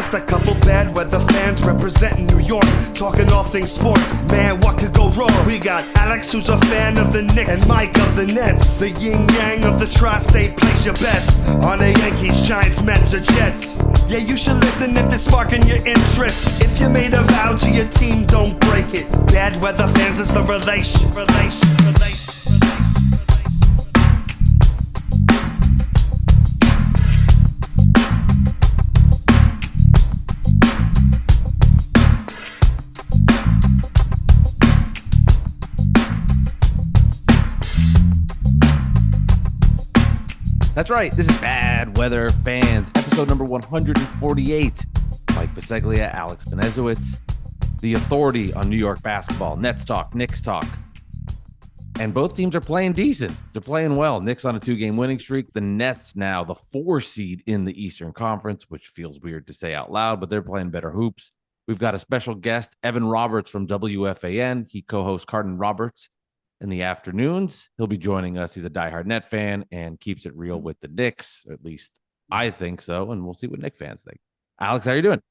Just a couple bad weather fans representing New York, talking all things sports. Man, what could go wrong? We got Alex, who's a fan of the Knicks, and Mike of the Nets. The yin-yang of the tri-state, place your bets on the Yankees, Giants, Mets, or Jets. Yeah, you should listen if they're sparking your interest. If you made a vow to your team, don't break it. Bad weather fans is the relation. That's right. This is Bad Weather Fans, episode number 148. Mike Biseglia, Alex Benezowitz, the authority on New York basketball. Nets talk, Knicks talk. And both teams are playing decent. They're playing well. Knicks on a 2-game winning streak. The Nets now the 4 seed in the Eastern Conference, which feels weird to say out loud, but they're playing better hoops. We've got a special guest, Evan Roberts from WFAN. He co-hosts Carton Roberts in the afternoons. He'll be joining us. He's a diehard Net fan and keeps it real with the Knicks. At least I think so. And we'll see what Knicks fans think. Alex, how are you doing?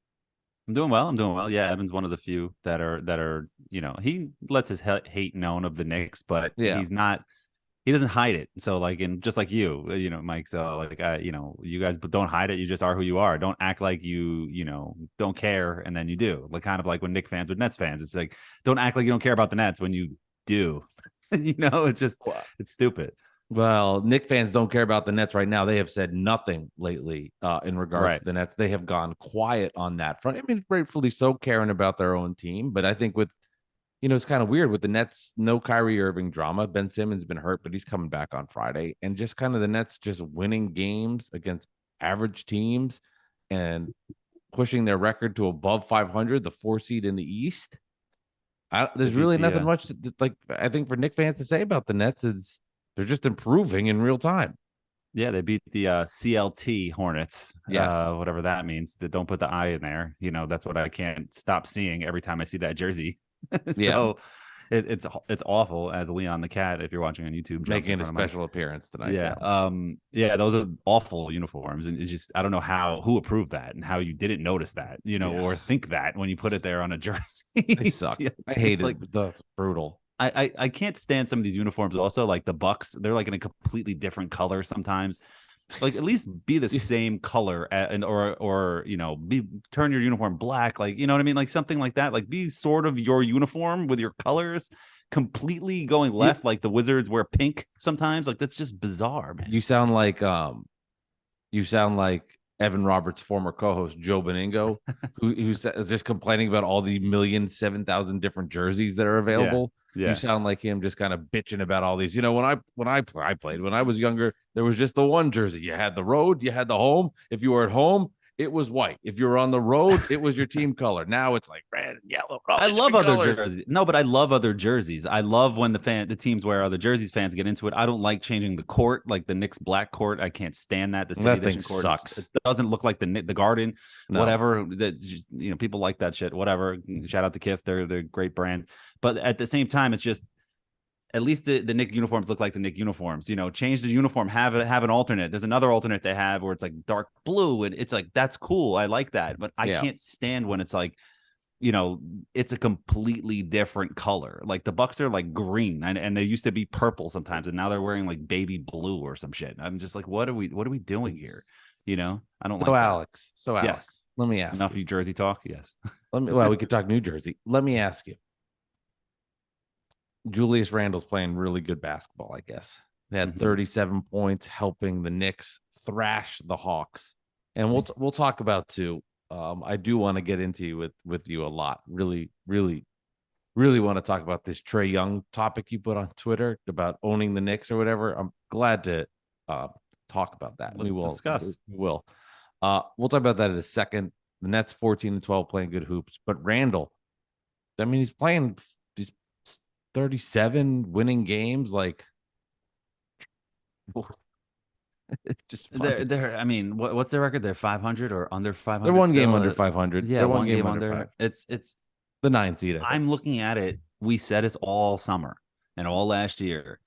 I'm doing well. Yeah, Evan's one of the few that are, you know, he lets his hate known of the Knicks, but he doesn't hide it. So like, just like you know, Mike, so like, you guys don't hide it. You just are who you are. Don't act like you don't care. And then you do, like, kind of like when Knicks fans with Nets fans, it's like, don't act like you don't care about the Nets when you do. It's just, it's stupid. Well, Knicks fans don't care about the Nets right now. They have said nothing lately in regards to the Nets. They have gone quiet on that front. I mean, rightfully so, caring about their own team. But I think with, it's kind of weird with the Nets, no Kyrie Irving drama. Ben Simmons been hurt, but he's coming back on Friday. And just kind of the Nets just winning games against average teams and pushing their record to above 500, the 4 seed in the East. There's really nothing much to, like, I think for Knicks fans to say about the Nets is they're just improving in real time. Yeah, they beat the CLT Hornets, whatever that means. That don't put the I in there. That's what I can't stop seeing every time I see that jersey. So it's awful. As Leon the Cat, if you're watching on YouTube, making a special appearance tonight. Yeah, those are awful uniforms, and it's just, I don't know who approved that and how you didn't notice that, or think that when you put it there on a jersey. They suck. I hate it. That's brutal. I can't stand some of these uniforms. Also, like the Bucks, they're like in a completely different color sometimes. Like, at least be the same color, or turn your uniform black. Like, you know what I mean? Like something like that. Like, be sort of your uniform with your colors completely going left. Like the Wizards wear pink sometimes. Like, that's just bizarre, man. You sound like Evan Roberts' former co-host Joe Beningo, who's just complaining about all the 1,007,000 different jerseys that are available. Yeah. You sound like him, just kind of bitching about all these. When I played when I was younger, there was just the one jersey. You had the road, you had the home. If you were at home, it was white. If you were on the road, it was your team color. Now it's like red and yellow. I love other jerseys. No, but I love other jerseys. I love when the teams wear other jerseys. Fans get into it. I don't like changing the court, like the Knicks black court. I can't stand that. The City Edition court sucks. It doesn't look like the Garden. No. Whatever. That's just, people like that shit. Whatever. Shout out to Kith. They're a great brand. But at the same time, it's just, at least the Knicks uniforms look like the Knicks uniforms. Change the uniform, have an alternate. There's another alternate they have where it's like dark blue, and it's like, that's cool. I like that, but I can't stand when it's like, it's a completely different color. Like the Bucks are like green, and they used to be purple sometimes, and now they're wearing like baby blue or some shit. I'm just like, what are we doing here? I don't. So like Alex, yes. Let me ask. Enough you Jersey talk. Yes. We could talk New Jersey. Let me ask you. Julius Randle's playing really good basketball, I guess. They had 37 points, helping the Knicks thrash the Hawks. And we'll talk about too. I do want to get into with you a lot. Really, really, really want to talk about this Trae Young topic you put on Twitter about owning the Knicks or whatever. I'm glad to talk about that. Let's discuss. We will. We'll talk about that in a second. The Nets 14-12 playing good hoops, but Randle, I mean, he's playing 37 winning games. Like, it's just they're I mean, what's their record? They're 500 or under 500. They're one game under 500. Yeah, they're one game under. It's the 9 seed. I'm looking at it. We said it's all summer and all last year.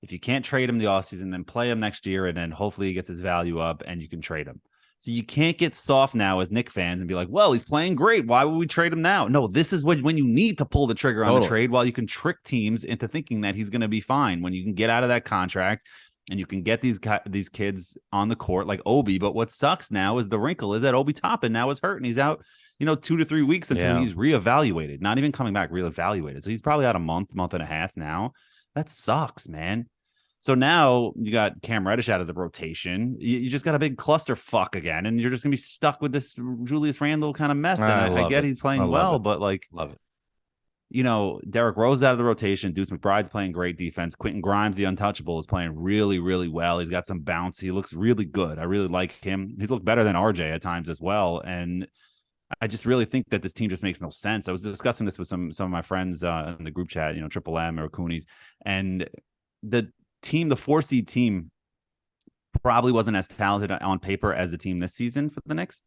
If you can't trade him the offseason, then play him next year, and then hopefully he gets his value up and you can trade him. So you can't get soft now as Knicks fans and be like, well, he's playing great. Why would we trade him now? No, this is when you need to pull the trigger on the trade, while you can trick teams into thinking that he's going to be fine when you can get out of that contract and you can get these kids on the court like Obi. But what sucks now is the wrinkle is that Obi Toppin now is hurt and he's out, 2 to 3 weeks until he's reevaluated, not even coming back, reevaluated. So he's probably out a month and a half now. That sucks, man. So now you got Cam Reddish out of the rotation. You just got a big clusterfuck again, and you're just gonna be stuck with this Julius Randle kind of mess. And I get he's playing well, but love it. Derrick Rose out of the rotation. Deuce McBride's playing great defense. Quentin Grimes, the untouchable, is playing really, really well. He's got some bounce. He looks really good. I really like him. He's looked better than RJ at times as well. And I just really think that this team just makes no sense. I was discussing this with some of my friends in the group chat, Triple M or Coonies, and the 4-seed team probably wasn't as talented on paper as the team this season for the Knicks,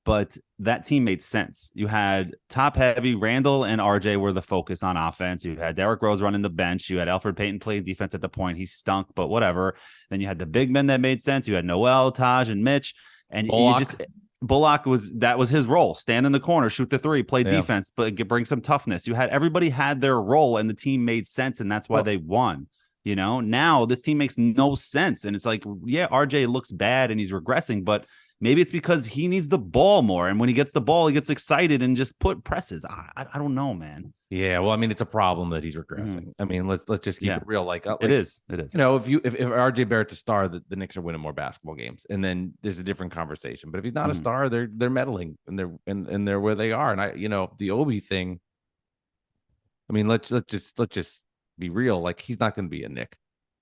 but that team made sense. You had top heavy. Randall and RJ were the focus on offense. You had Derrick Rose running the bench. You had Alfred Payton playing defense at the point. He stunk, but whatever. Then you had the big men that made sense. You had Noel, Taj, and Mitch, and Bullock was his role. Stand in the corner, shoot the three, play defense, but bring some toughness. Everybody had their role, and the team made sense, and that's why they won. Now this team makes no sense. And it's like, yeah, RJ looks bad and he's regressing, but maybe it's because he needs the ball more. And when he gets the ball, he gets excited and just presses. I don't know, man. Yeah. Well, I mean, it's a problem that he's regressing. I mean, let's just keep it real. Like it is. If RJ Barrett's a star, the Knicks are winning more basketball games. And then there's a different conversation. But if he's not a star, they're meddling and they're where they are. And the Obi thing, I mean, let's just be real. Like, he's not going to be a Knick.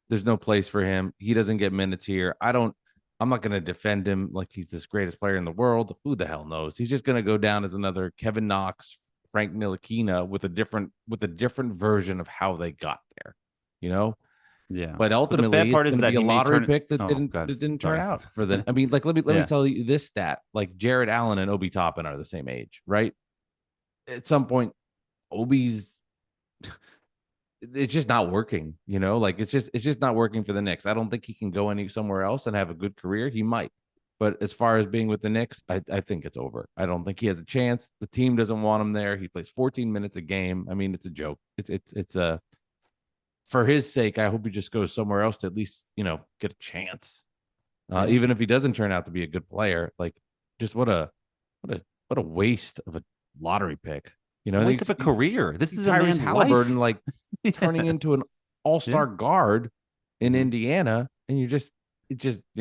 There's no place for him. He doesn't get minutes here. I'm not going to defend him like he's this greatest player in the world. Who the hell knows? He's just going to go down as another Kevin Knox, Frank Ntilikina with a different version of how they got there. Yeah. But ultimately, the bad part is that be a lottery pick that didn't turn out for them. I mean, like, let me tell you this stat. Like, Jared Allen and Obi Toppin are the same age, right? At some point, Obi's it's just not working, like it's just not working for the Knicks. I don't think he can go somewhere else and have a good career. He might, but as far as being with the Knicks, I think it's over. I don't think he has a chance. The team doesn't want him there. He plays 14 minutes a game. I mean, it's a joke. It's a, for his sake, I hope he just goes somewhere else to at least, get a chance. Even if he doesn't turn out to be a good player, like, just what a waste of a lottery pick. Waste of a career. This is Tyrese Halliburton, like, turning into an all-star guard in Indiana, and it just,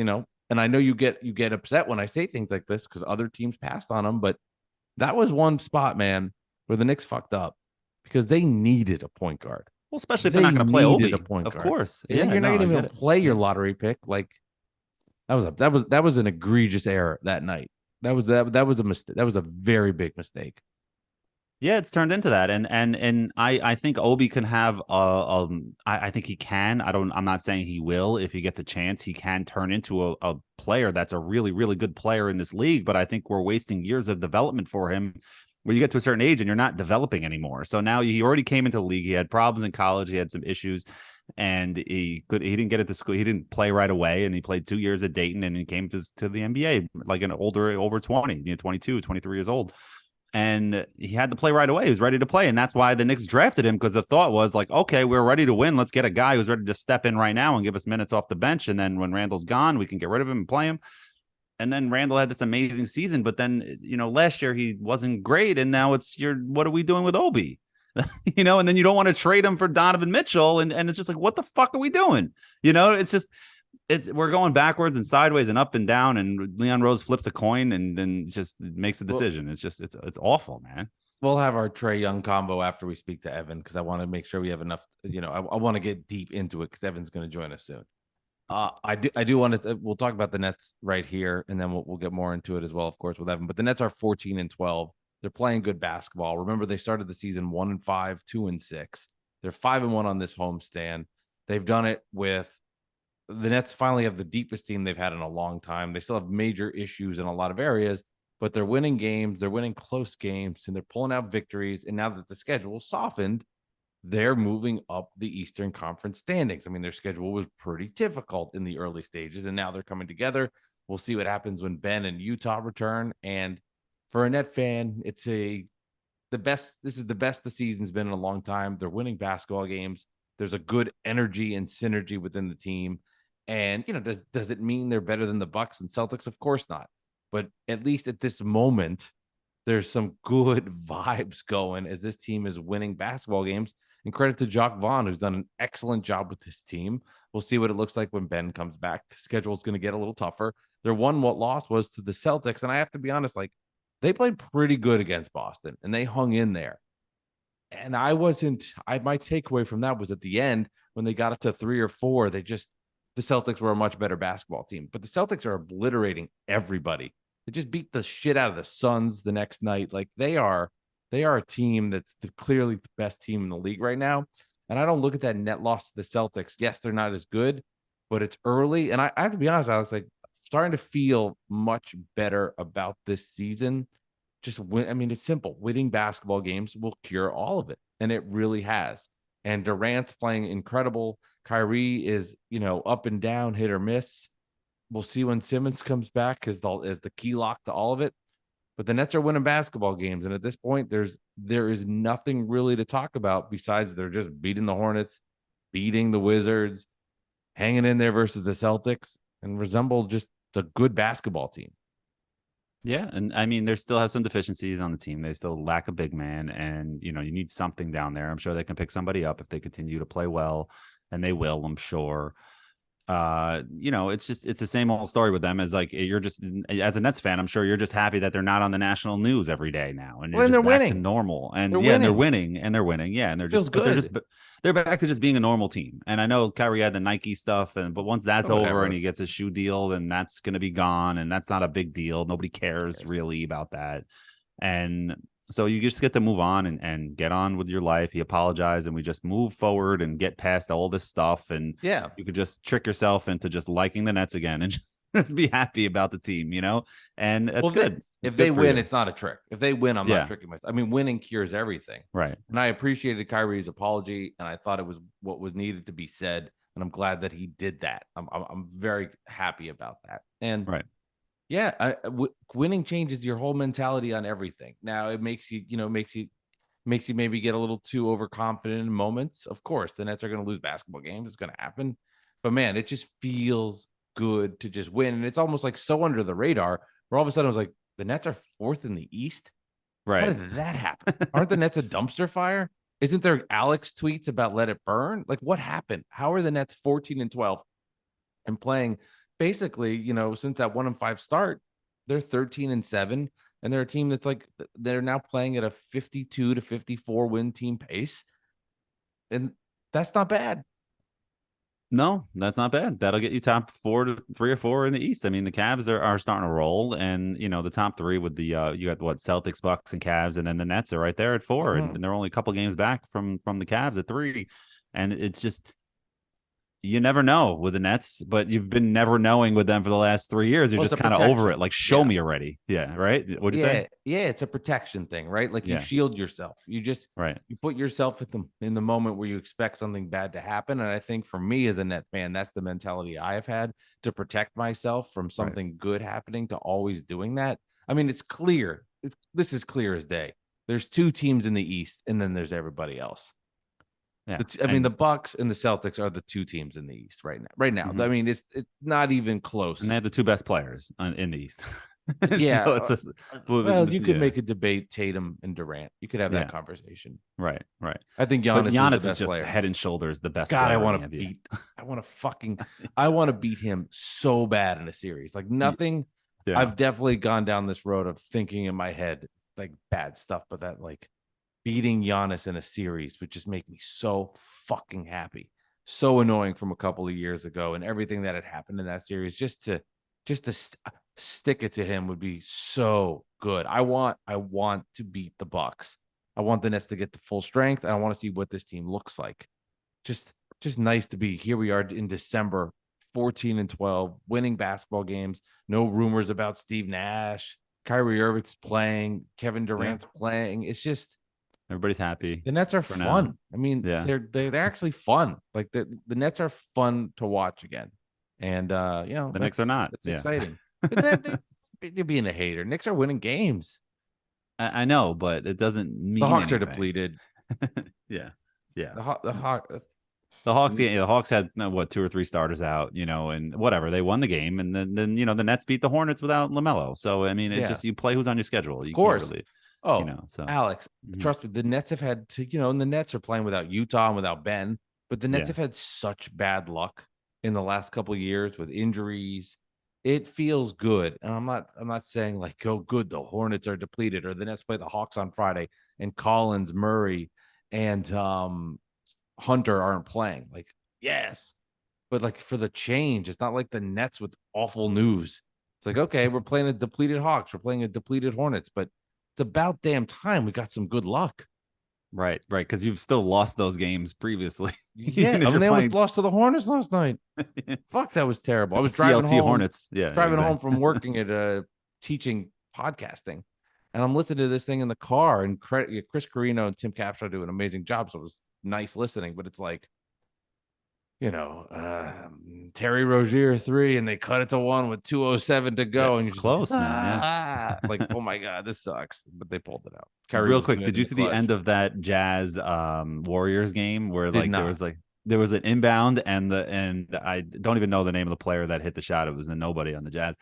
and I know you get upset when I say things like this because other teams passed on him, but that was one spot, man, where the Knicks fucked up because they needed a point guard. Well, especially if they're not going to play Obi, a point guard. Of course. Yeah, you're not even going to play your lottery pick. Like, that was an egregious error that night. That was a mistake. That was a very big mistake. Yeah, it's turned into that, and I think Obi can have I think he can. I'm not saying he will. If he gets a chance, he can turn into a player that's a really, really good player in this league. But I think we're wasting years of development for him, where you get to a certain age and you're not developing anymore. So now he already came into the league. He had problems in college. He had some issues, and he didn't get it to school. He didn't play right away, and he played 2 years at Dayton, and he came to the NBA like an over 20, 22, 23 years old. And he had to play right away. He was ready to play. And that's why the Knicks drafted him, because the thought was like, okay, we're ready to win. Let's get a guy who's ready to step in right now and give us minutes off the bench. And then when Randall's gone, we can get rid of him and play him. And then Randall had this amazing season. But then, last year he wasn't great. And now what are we doing with Obi? And then you don't want to trade him for Donovan Mitchell. And it's just like, what the fuck are we doing? It's just, we're going backwards and sideways and up and down, and Leon Rose flips a coin and then just makes a decision. It's just, it's awful, man. We'll have our Trae Young combo after we speak to Evan, because I want to make sure we have enough, I want to get deep into it because Evan's going to join us soon. I do want to, we'll talk about the Nets right here, and then we'll get more into it as well, of course, with Evan. But the Nets are 14-12. They're playing good basketball. Remember, they started the season 1-5, 2-6. They're 5-1 on this homestand. They've done it with, the Nets finally have the deepest team they've had in a long time. They still have major issues in a lot of areas, but they're winning games. They're winning close games, and they're pulling out victories. And now that the schedule softened, they're moving up the Eastern Conference standings. I mean, their schedule was pretty difficult in the early stages, and now they're coming together. We'll see what happens when Ben and Utah return. And for a Net fan, it's the best. This is the best the season's been in a long time. They're winning basketball games. There's a good energy and synergy within the team. And, does it mean they're better than the Bucks and Celtics? Of course not. But at least at this moment, there's some good vibes going as this team is winning basketball games. And credit to Jacques Vaughn, who's done an excellent job with this team. We'll see what it looks like when Ben comes back. The schedule is going to get a little tougher. Their one loss was to the Celtics. And I have to be honest, they played pretty good against Boston and they hung in there. And my takeaway from that was at the end when they got up to 3 or 4, the Celtics were a much better basketball team. But the Celtics are obliterating everybody. They just beat the shit out of the Suns the next night. They are a team that's clearly the best team in the league right now. And I don't look at that net loss to the Celtics. Yes, they're not as good, but it's early. And I have to be honest, Alex, starting to feel much better about this season. It's simple. Winning basketball games will cure all of it. And it really has. And Durant's playing incredible. Kyrie is, up and down, hit or miss. We'll see when Simmons comes back as the key lock to all of it. But the Nets are winning basketball games. And at this point, there is nothing really to talk about besides they're just beating the Hornets, beating the Wizards, hanging in there versus the Celtics, and resemble just a good basketball team. Yeah. And I mean, there still have some deficiencies on the team. They still lack a big man. And, you need something down there. I'm sure they can pick somebody up if they continue to play well. And they will, I'm sure. It's the same old story with them as you're just, as a Nets fan, I'm sure you're just happy that they're not on the national news every day now. And they're back winning to normal. And they're winning. Yeah. And they're Feels good. They're back to just being a normal team. And I know Kyrie had the Nike stuff, but once that's over and he gets a shoe deal, then that's going to be gone. And that's not a big deal. Nobody cares really about that. And so you just get to move on and get on with your life. He apologized and we just move forward and get past all this stuff. And you could just trick yourself into just liking the Nets again and just be happy about the team, and that's good. If they win, it's not a trick. If they win, I'm not tricking myself. I mean, winning cures everything. Right. And I appreciated Kyrie's apology and I thought it was what was needed to be said. And I'm glad that he did that. I'm very happy about that. And winning changes your whole mentality on everything. Now it makes you maybe get a little too overconfident in moments. Of course, the Nets are going to lose basketball games. It's going to happen. But man, it just feels good to just win. And it's almost so under the radar where all of a sudden I was like, the Nets are 4th in the East. Right. How did that happen? Aren't the Nets a dumpster fire? Isn't there Alex tweets about let it burn? What happened? How are the Nets 14-12 and playing basically, since that 1-5 start, they're 13-7, and they're a team that's they're now playing at a 52-54 win team pace, and that's not bad. No, that's not bad. That'll get you top 3 or 4 in the East. I mean, the Cavs are starting to roll, and the top 3 with the you got Celtics, Bucks, and Cavs, and then the Nets are right there at 4, and they're only a couple games back from the Cavs at 3, and it's just. You never know with the Nets, but you've been never knowing with them for the last 3 years. You're just kind of over it. Show me already. Yeah. Right. What'd you say? Yeah. It's a protection thing, right? You shield yourself. You just, you put yourself in the moment where you expect something bad to happen. And I think for me as a Net fan, that's the mentality I have had to protect myself from something good happening, to always doing that. I mean, it's clear. This is clear as day. There's 2 teams in the East and then there's everybody else. Yeah, the Bucks and the Celtics are the 2 teams in the East right now. I mean, it's not even close. And they have the 2 best players in the East. Yeah. So you could make a debate Tatum and Durant. You could have that conversation. Right. I think Giannis is just player. Head and shoulders the best. God, I want to beat him so bad in a series. Nothing. Yeah. I've definitely gone down this road of thinking in my head bad stuff, but that beating Giannis in a series would just make me so fucking happy. So annoying from a couple of years ago, and everything that had happened in that series, just to stick it to him would be so good. I want to beat the Bucks. I want the Nets to get to full strength. And I want to see what this team looks like. Just nice to be here. We are in December, 14-12, winning basketball games. No rumors about Steve Nash. Kyrie Irving's playing. Kevin Durant's playing. It's just. Everybody's happy. The Nets are fun. Now. I mean, they're actually fun. The Nets are fun to watch again. And the Knicks are not. It's exciting. You're being a hater. Knicks are winning games. I know, but it doesn't mean The Hawks anything. are depleted. Yeah. The Hawks. The Hawks had 2 or 3 starters out, and whatever. They won the game, and then the Nets beat the Hornets without LaMelo. So I mean, it's just you play who's on your schedule. Of you course. Can't really, so Alex, trust me, the Nets have had to, and the Nets are playing without Utah and without Ben, but the Nets have had such bad luck in the last couple of years with injuries. It feels good, and I'm not saying like, oh, good, the Hornets are depleted, or the Nets play the Hawks on Friday, and Collins, Murray, and Hunter aren't playing. Like, yes, but like for the change, it's not like the Nets with awful news. It's like, okay, we're playing a depleted Hawks, we're playing a depleted Hornets, but it's about damn time we got some good luck. Right, because you've still lost those games previously. Yeah, I mean, they almost lost to the Hornets last night. Fuck, that was terrible. I was driving home. Hornets. Driving home from working at teaching podcasting, and I'm listening to this thing in the car. And Chris Carino and Tim Capshaw do an amazing job, so it was nice listening. But it's like, Terry Rozier 3, and they cut it to 1 with 2:07 to go, and you're close, man. Like, oh my god, this sucks. But they pulled it out. Real quick, did you see the end of that Jazz Warriors game where there was an inbound and I don't even know the name of the player that hit the shot. It was a nobody on the Jazz.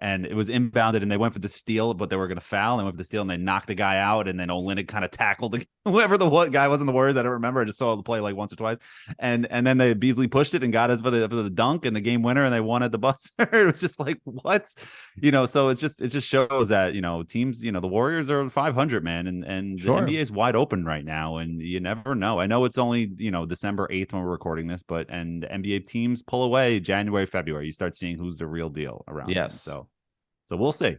And it was inbounded, and they went for the steal, but they were going to foul. And they went for the steal, and they knocked the guy out. And then Olynyk kind of tackled whoever guy was in the Warriors. I don't remember. I just saw the play like once or twice. And then Beasley pushed it and got it for the dunk and the game winner, and they won at the buzzer. It was just like, what? So it just shows that, teams, the Warriors are 500, man. And the NBA is wide open right now, and you never know. I know it's only, December 8th when we're recording this, and NBA teams pull away January, February. You start seeing who's the real deal around. Yes. Them, so we'll see.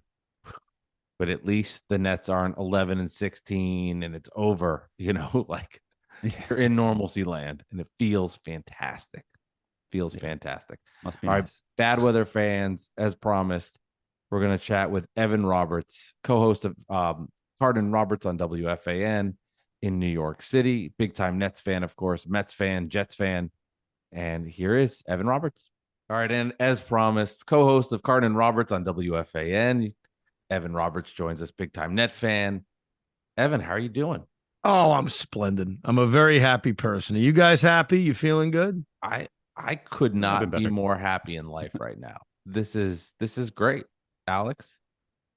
But at least the Nets aren't 11-16 and it's over, like you're in normalcy land, and it feels fantastic. Fantastic. Must be all nice. Right, bad weather fans, as promised, we're going to chat with Evan Roberts, co-host of Carton Roberts on WFAN in New York City. Big time Nets fan, of course, Mets fan, Jets fan. And here is Evan Roberts. All right, and as promised, co-host of Carton Roberts on WFAN, Evan Roberts joins us, big-time Net fan. Evan, how are you doing? Oh, I'm splendid. I'm a very happy person. Are you guys happy? You feeling good? I could not be more happy in life right now. This is great, Alex.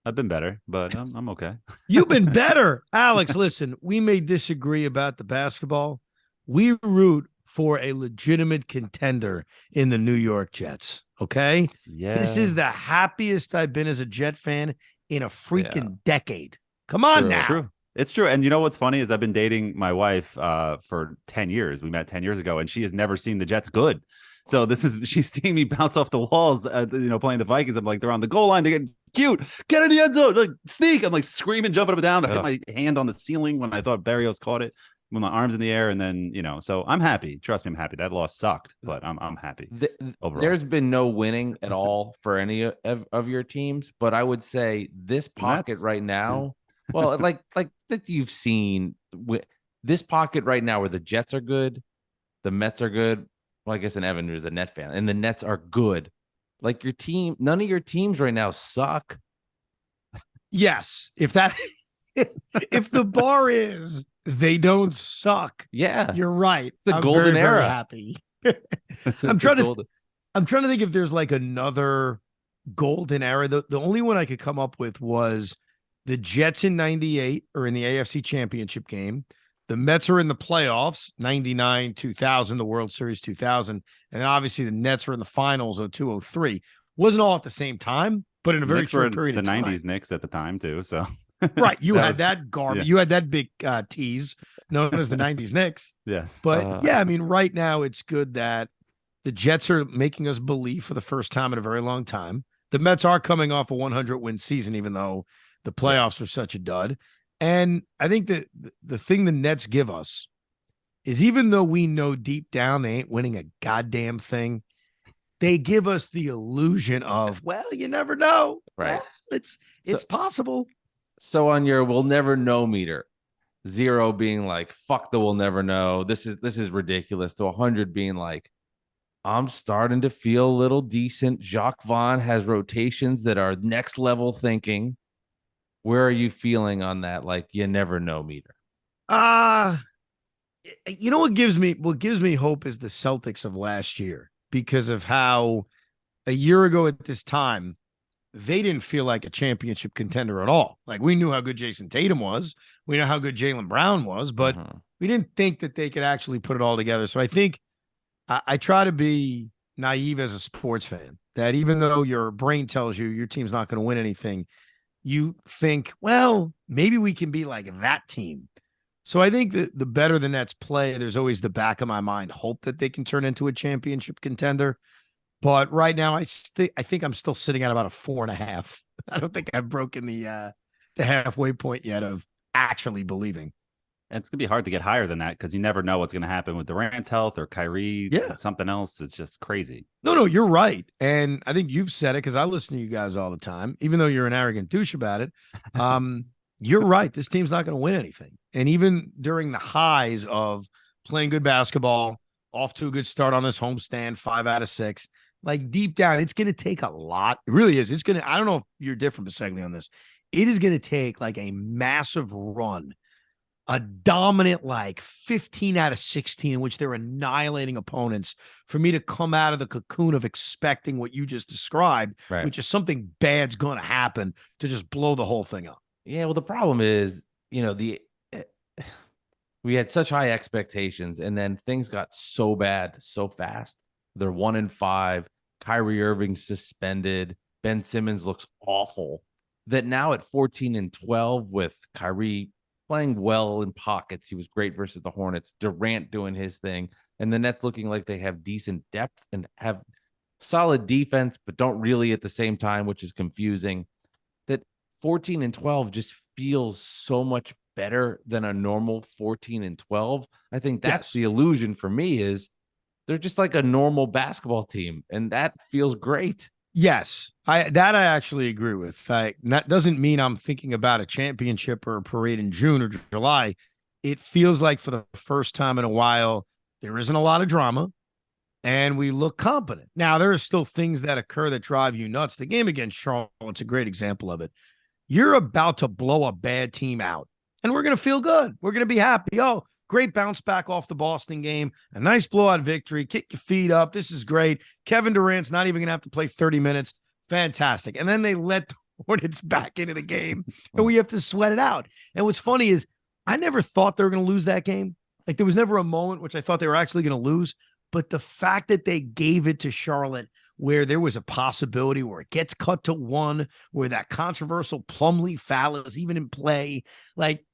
I've been better, but I'm okay. You've been better, Alex. Listen, we may disagree about the basketball. We root for a legitimate contender in the New York Jets. Okay. Yeah. This is the happiest I've been as a Jet fan in a freaking decade. Come on now. It's true. And you know what's funny is I've been dating my wife for 10 years. We met 10 years ago, and she has never seen the Jets good. So she's seeing me bounce off the walls, playing the Vikings. I'm like, they're on the goal line. They get cute. Get in the end zone. Like, sneak. I'm like screaming, jumping up and down. I hit my hand on the ceiling when I thought Barrios caught it, with my arms in the air. And then, so I'm happy. Trust me, I'm happy. That loss sucked, but I'm happy. Overall. There's been no winning at all for any of your teams, but I would say this pocket right now, well, like that you've seen this pocket right now where the Jets are good, the Mets are good. Well, I guess an Evan is a Net fan, and the Nets are good. Like your team, none of your teams right now suck. Yes. If the bar is they don't suck. Yeah. You're right. The golden era. Very happy. I'm trying to think if there's like another golden era. The only one I could come up with was the Jets in 98 are in the AFC Championship game. The Mets are in the playoffs, 99, 2000, the World Series 2000. And then obviously the Nets are in the finals of 2003. Wasn't all at the same time, but in a very short period of time. The 90s Knicks at the time too, so. Right, you had that garbage. Yeah. You had that big tease known as the 90s Knicks. Yes. But I mean, right now it's good that the Jets are making us believe for the first time in a very long time. The Mets are coming off a 100-win season, even though the playoffs were such a dud. And I think that the thing the Nets give us is, even though we know deep down they ain't winning a goddamn thing, they give us the illusion of, well, you never know. Right. Well, it's possible. So on your we'll never know meter, 0 being like, fuck the we'll never know, this is ridiculous, to 100 being like, I'm starting to feel a little decent. Jacques Vaughn has rotations that are next level thinking. Where are you feeling on that? Like, you never know meter. You know what gives me hope is the Celtics of last year, because of how a year ago at this time they didn't feel like a championship contender at all. Like, we knew how good Jason Tatum was, we know how good Jaylen Brown was, but we didn't think that they could actually put it all together. So I think I try to be naive as a sports fan, that even though your brain tells you your team's not going to win anything, you think, well, maybe we can be like that team. So I think that the better the Nets play, there's always the back of my mind hope that they can turn into a championship contender. But right now, I think I'm still sitting at about a 4.5. I don't think I've broken the halfway point yet of actually believing. And it's gonna be hard to get higher than that because you never know what's gonna happen with Durant's health or Kyrie, something else. It's just crazy. No, you're right, and I think you've said it because I listen to you guys all the time, even though you're an arrogant douche about it. You're right. This team's not going to win anything, and even during the highs of playing good basketball, off to a good start on this homestand, 5 out of 6. Like, deep down, it's going to take a lot. It really is. It's going to. I don't know if you're different, Bisegli, on this. It is going to take like a massive run, a dominant like 15 out of 16 in which they're annihilating opponents for me to come out of the cocoon of expecting what you just described, which is something bad's going to happen to just blow the whole thing up. Yeah, well, the problem is, we had such high expectations, and then things got so bad so fast. They're 1-5. Kyrie Irving suspended. Ben Simmons looks awful. That now at 14-12 with Kyrie playing well in pockets, he was great versus the Hornets. Durant doing his thing, and the Nets looking like they have decent depth and have solid defense, but don't really at the same time, which is confusing. That 14-12 just feels so much better than a normal 14-12. I think that's the illusion for me, is they're just like a normal basketball team, and that feels great. Yes, I actually agree with. That doesn't mean I'm thinking about a championship or a parade in June or July. It feels like for the first time in a while, there isn't a lot of drama, and we look competent. Now, there are still things that occur that drive you nuts. The game against Charlotte's a great example of it. You're about to blow a bad team out, and we're going to feel good. We're going to be happy. Oh, great bounce back off the Boston game. A nice blowout victory. Kick your feet up. This is great. Kevin Durant's not even going to have to play 30 minutes. Fantastic. And then they let the Hornets back into the game, and we have to sweat it out. And what's funny is I never thought they were going to lose that game. Like, there was never a moment which I thought they were actually going to lose. But the fact that they gave it to Charlotte, where there was a possibility where it gets cut to 1, where that controversial Plumlee foul is even in play, like,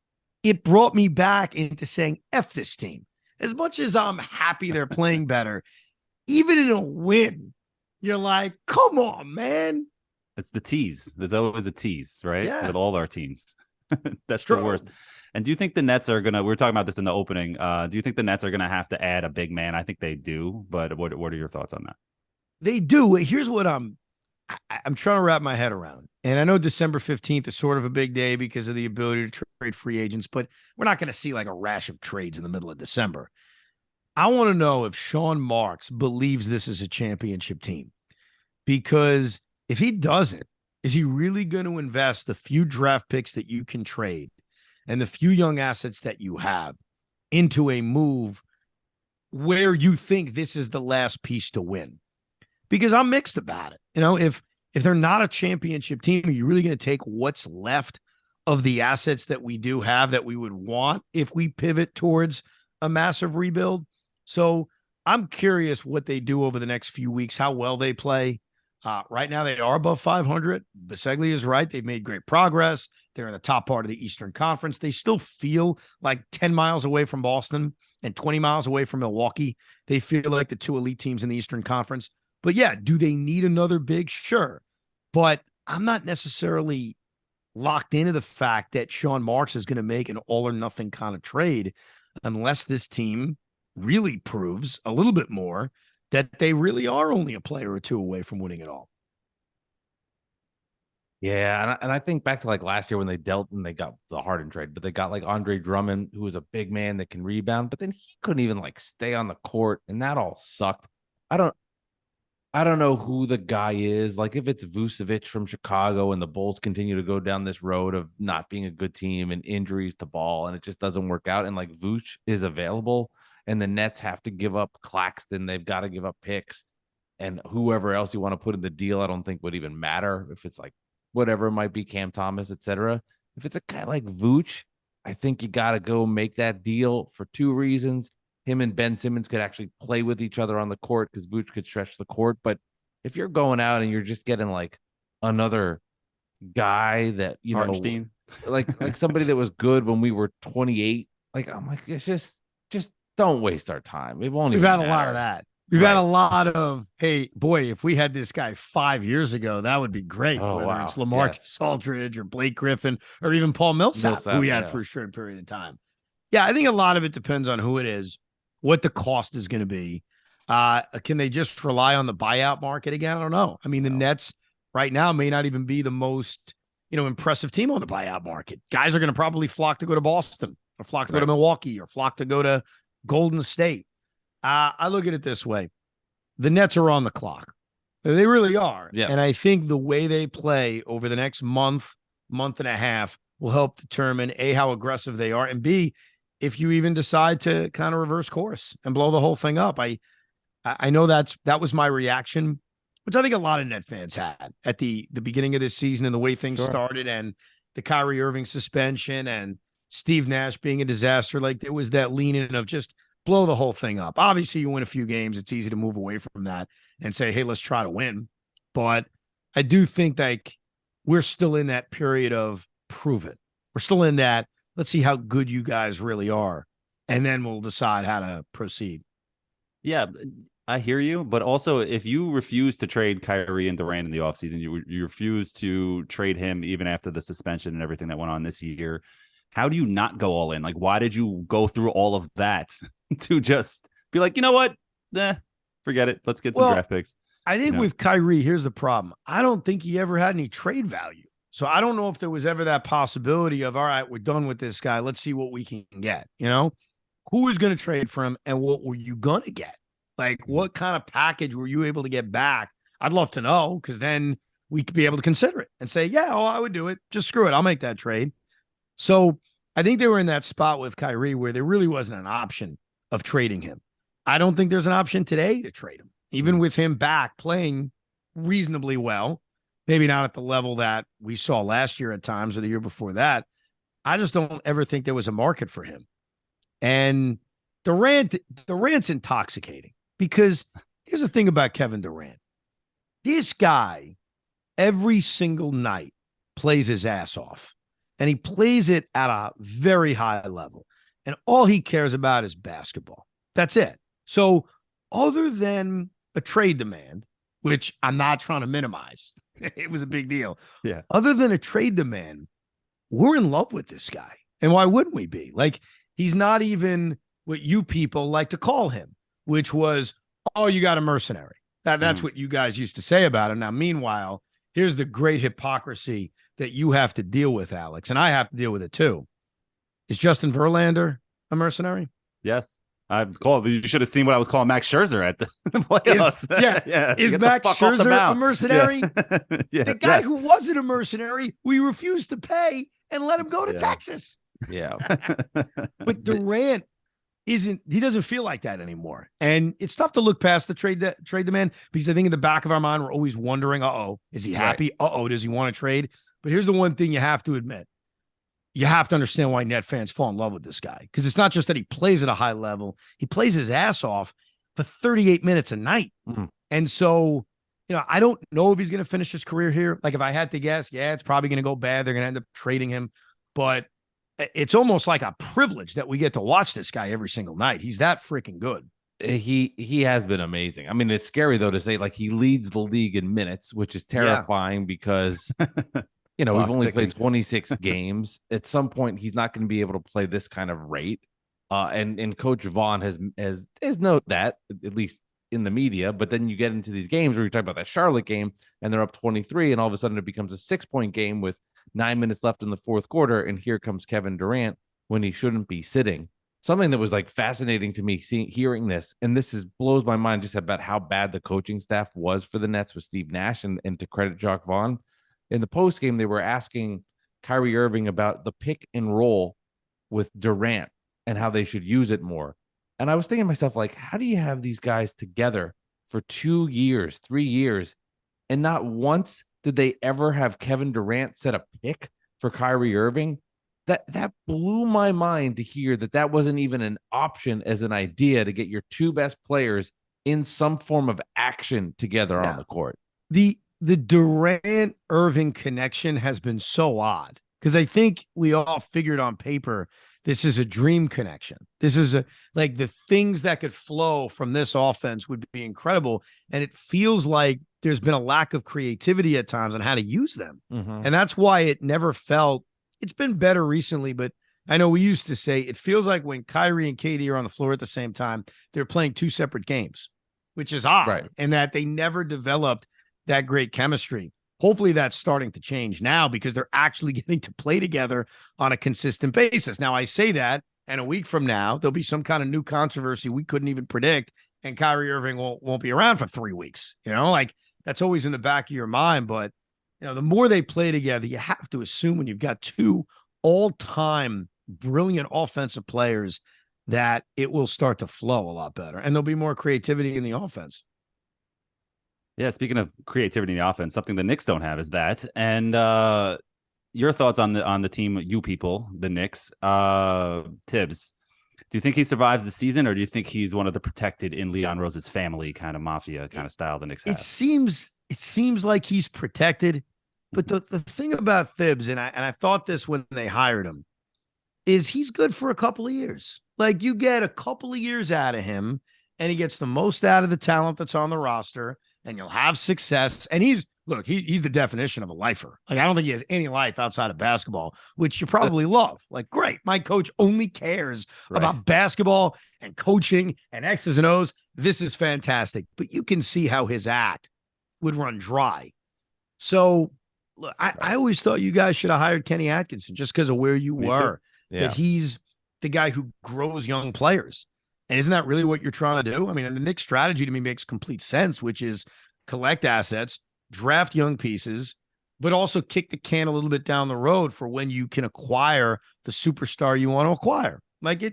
it brought me back into saying, F this team. As much as I'm happy they're playing better, even in a win, you're like, come on, man. It's the tease. There's always a tease, right? Yeah. With all our teams. That's True. the worst. And do you think the Nets are going to, we were talking about this in the opening. Do you think the Nets are going to have to add a big man? I think they do, but what are your thoughts on that? They do. Here's what I'm trying to wrap my head around. And I know December 15th is sort of a big day because of the ability to trade free agents, but we're not going to see like a rash of trades in the middle of December. I want to know if Sean Marks believes this is a championship team, because if he doesn't, is he really going to invest the few draft picks that you can trade and the few young assets that you have into a move where you think this is the last piece to win? Because I'm mixed about it. If they're not a championship team, are you really going to take what's left of the assets that we do have that we would want if we pivot towards a massive rebuild? So I'm curious what they do over the next few weeks, how well they play. Right now, they are above 500. Bisegli is right. They've made great progress. They're in the top part of the Eastern Conference. They still feel like 10 miles away from Boston and 20 miles away from Milwaukee. They feel like the two elite teams in the Eastern Conference. But yeah, do they need another big? Sure. But I'm not necessarily locked into the fact that Sean Marks is going to make an all or nothing kind of trade unless this team really proves a little bit more that they really are only a player or two away from winning it all. Yeah, and I think back to like last year when they dealt and they got the Harden trade, but they got like Andre Drummond, who was a big man that can rebound, but then he couldn't even like stay on the court, and that all sucked. I don't know who the guy is. Like if it's Vucevic from Chicago and the Bulls continue to go down this road of not being a good team and injuries to Ball and it just doesn't work out, and like Vooch is available and the Nets have to give up Claxton, they've got to give up picks, and whoever else you want to put in the deal, I don't think would even matter if it's like whatever it might be, Cam Thomas, etc. If it's a guy like Vooch, I think you got to go make that deal for two reasons. Him and Ben Simmons could actually play with each other on the court because Vooch could stretch the court. But if you're going out and you're just getting like another guy that, you know, like somebody that was good when we were 28, like I'm like, it's just don't waste our time. It won't. We've even had matter. a lot of that. We've had a lot of, hey, boy, if we had this guy 5 years ago, that would be great. Oh, Whether wow. it's LaMarcus Aldridge or Blake Griffin or even Paul Millsap, who we had yeah. for a short period of time. Yeah, I think a lot of it depends on who it is, what the cost is going to be. Can they just rely on the buyout market again? I don't know. I mean, the Nets right now may not even be the most, impressive team on the buyout market. Guys are going to probably flock to go to Boston or flock to go to Milwaukee or flock to go to Golden State. I look at it this way. The Nets are on the clock. They really are. Yeah. And I think the way they play over the next month and a half will help determine A, how aggressive they are, and B, if you even decide to kind of reverse course and blow the whole thing up. I know that was my reaction, which I think a lot of Net fans had at the beginning of this season and the way things started and the Kyrie Irving suspension and Steve Nash being a disaster. Like there was that lean in of just blow the whole thing up. Obviously, you win a few games. It's easy to move away from that and say, hey, let's try to win. But I do think like we're still in that period of prove it. We're still in that. Let's see how good you guys really are. And then we'll decide how to proceed. Yeah, I hear you. But also, if you refuse to trade Kyrie and Durant in the offseason, you refuse to trade him even after the suspension and everything that went on this year, how do you not go all in? Like, why did you go through all of that to just be like, you know what? Forget it. Let's get some draft picks. I think with Kyrie, here's the problem. I don't think he ever had any trade value. So I don't know if there was ever that possibility of, all right, we're done with this guy. Let's see what we can get. Who was going to trade for him and what were you going to get? Like, what kind of package were you able to get back? I'd love to know, because then we could be able to consider it and say, yeah, I would do it. Just screw it. I'll make that trade. So I think they were in that spot with Kyrie where there really wasn't an option of trading him. I don't think there's an option today to trade him, even with him back playing reasonably well. Maybe not at the level that we saw last year at times or the year before that. I just don't ever think there was a market for him. And Durant's intoxicating, because here's the thing about Kevin Durant. This guy every single night plays his ass off, and he plays it at a very high level. And all he cares about is basketball. That's it. So other than a trade demand, which I'm not trying to minimize, it was a big deal. Yeah. Other than a trade demand, we're in love with this guy. And why wouldn't we be? Like, he's not even what you people like to call him, which was, oh, you got a mercenary. That's what you guys used to say about him. Now, meanwhile, here's the great hypocrisy that you have to deal with, Alex, and I have to deal with it too. Is Justin Verlander a mercenary? Yes. You should have seen what I was calling Max Scherzer at the playoffs. Is Max Scherzer a mercenary? Yeah. The guy who wasn't a mercenary, we refused to pay and let him go to Texas. Yeah. But Durant he doesn't feel like that anymore. And it's tough to look past the trade demand, because I think in the back of our mind, we're always wondering, is he happy? Does he want to trade? But here's the one thing you have to admit. You have to understand why Net fans fall in love with this guy, because it's not just that he plays at a high level. He plays his ass off for 38 minutes a night. And so, I don't know if he's going to finish his career here. Like, if I had to guess, it's probably going to go bad. They're going to end up trading him. But it's almost like a privilege that we get to watch this guy every single night. He's that freaking good. He has been amazing. I mean, it's scary, though, to say, like, he leads the league in minutes, which is terrifying because... we've only played 26 games. At some point, he's not going to be able to play this kind of rate. And Coach Vaughn has noted that, at least in the media. But then you get into these games where you talk about that Charlotte game, and they're up 23, and all of a sudden it becomes a 6-point game with 9 minutes left in the fourth quarter, and here comes Kevin Durant when he shouldn't be sitting. something that was like fascinating to me hearing this, and blows my mind just about how bad the coaching staff was for the Nets with Steve Nash, and to credit Jacques Vaughn. In the post game, they were asking Kyrie Irving about the pick and roll with Durant and how they should use it more. And I was thinking to myself, like, how do you have these guys together for 2 years, 3 years, and not once did they ever have Kevin Durant set a pick for Kyrie Irving? That blew my mind to hear that wasn't even an option as an idea to get your two best players in some form of action together on the court. The Durant Irving connection has been so odd because I think we all figured on paper this is a dream connection. This is like the things that could flow from this offense would be incredible, and it feels like there's been a lack of creativity at times on how to use them, and that's why it never felt. It's been better recently, but I know we used to say it feels like when Kyrie and KD are on the floor at the same time, they're playing two separate games, which is odd, right? And that they never developed that great chemistry. Hopefully that's starting to change now because they're actually getting to play together on a consistent basis. Now, I say that, and a week from now, there'll be some kind of new controversy we couldn't even predict, and Kyrie Irving won't be around for 3 weeks. Like that's always in the back of your mind, but the more they play together, you have to assume when you've got two all-time brilliant offensive players that it will start to flow a lot better, and there'll be more creativity in the offense. Yeah, speaking of creativity in the offense, something the Knicks don't have is that. And your thoughts on the team, you people, the Knicks, Tibbs. Do you think he survives the season, or do you think he's one of the protected in Leon Rose's family kind of mafia kind of style the Knicks have? It seems like he's protected. But the thing about Thibs, and I thought this when they hired him, is he's good for a couple of years. Like you get a couple of years out of him, and he gets the most out of the talent that's on the roster, and you'll have success. And he's the definition of a lifer. Like I don't think he has any life outside of basketball, which you probably love. Like, great, my coach only cares about basketball and coaching and X's and O's. This is fantastic. But you can see how his act would run dry. So look, I always thought you guys should have hired Kenny Atkinson just because of where you were. Yeah. That he's the guy who grows young players. And isn't that really what you're trying to do? I mean, the Knicks strategy to me makes complete sense, which is collect assets, draft young pieces, but also kick the can a little bit down the road for when you can acquire the superstar you want to acquire. Like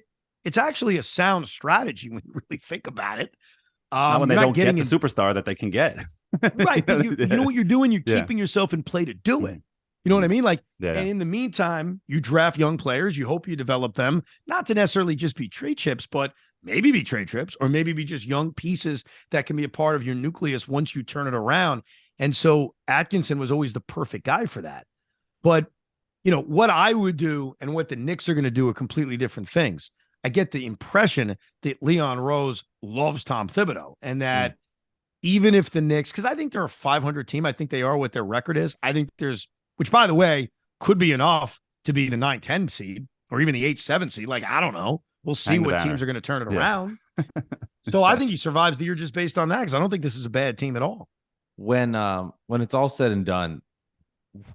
it's actually a sound strategy when you really think about it. Not when they don't get the superstar that they can get. Right. But you know what you're doing? You're keeping yourself in play to do it. You know what I mean? Like, and in the meantime, you draft young players. You hope you develop them, not to necessarily just be trade chips, but maybe be trade trips, or maybe be just young pieces that can be a part of your nucleus once you turn it around. And so Atkinson was always the perfect guy for that. But, what I would do and what the Knicks are going to do are completely different things. I get the impression that Leon Rose loves Tom Thibodeau, and that even if the Knicks, because I think they're a 500 team, I think they are what their record is. I think which by the way, could be enough to be the 9-10 seed or even the 8-7 seed. Like, I don't know. We'll see what teams are going to turn it around. So I think he survives the year just based on that, because I don't think this is a bad team at all. When it's all said and done,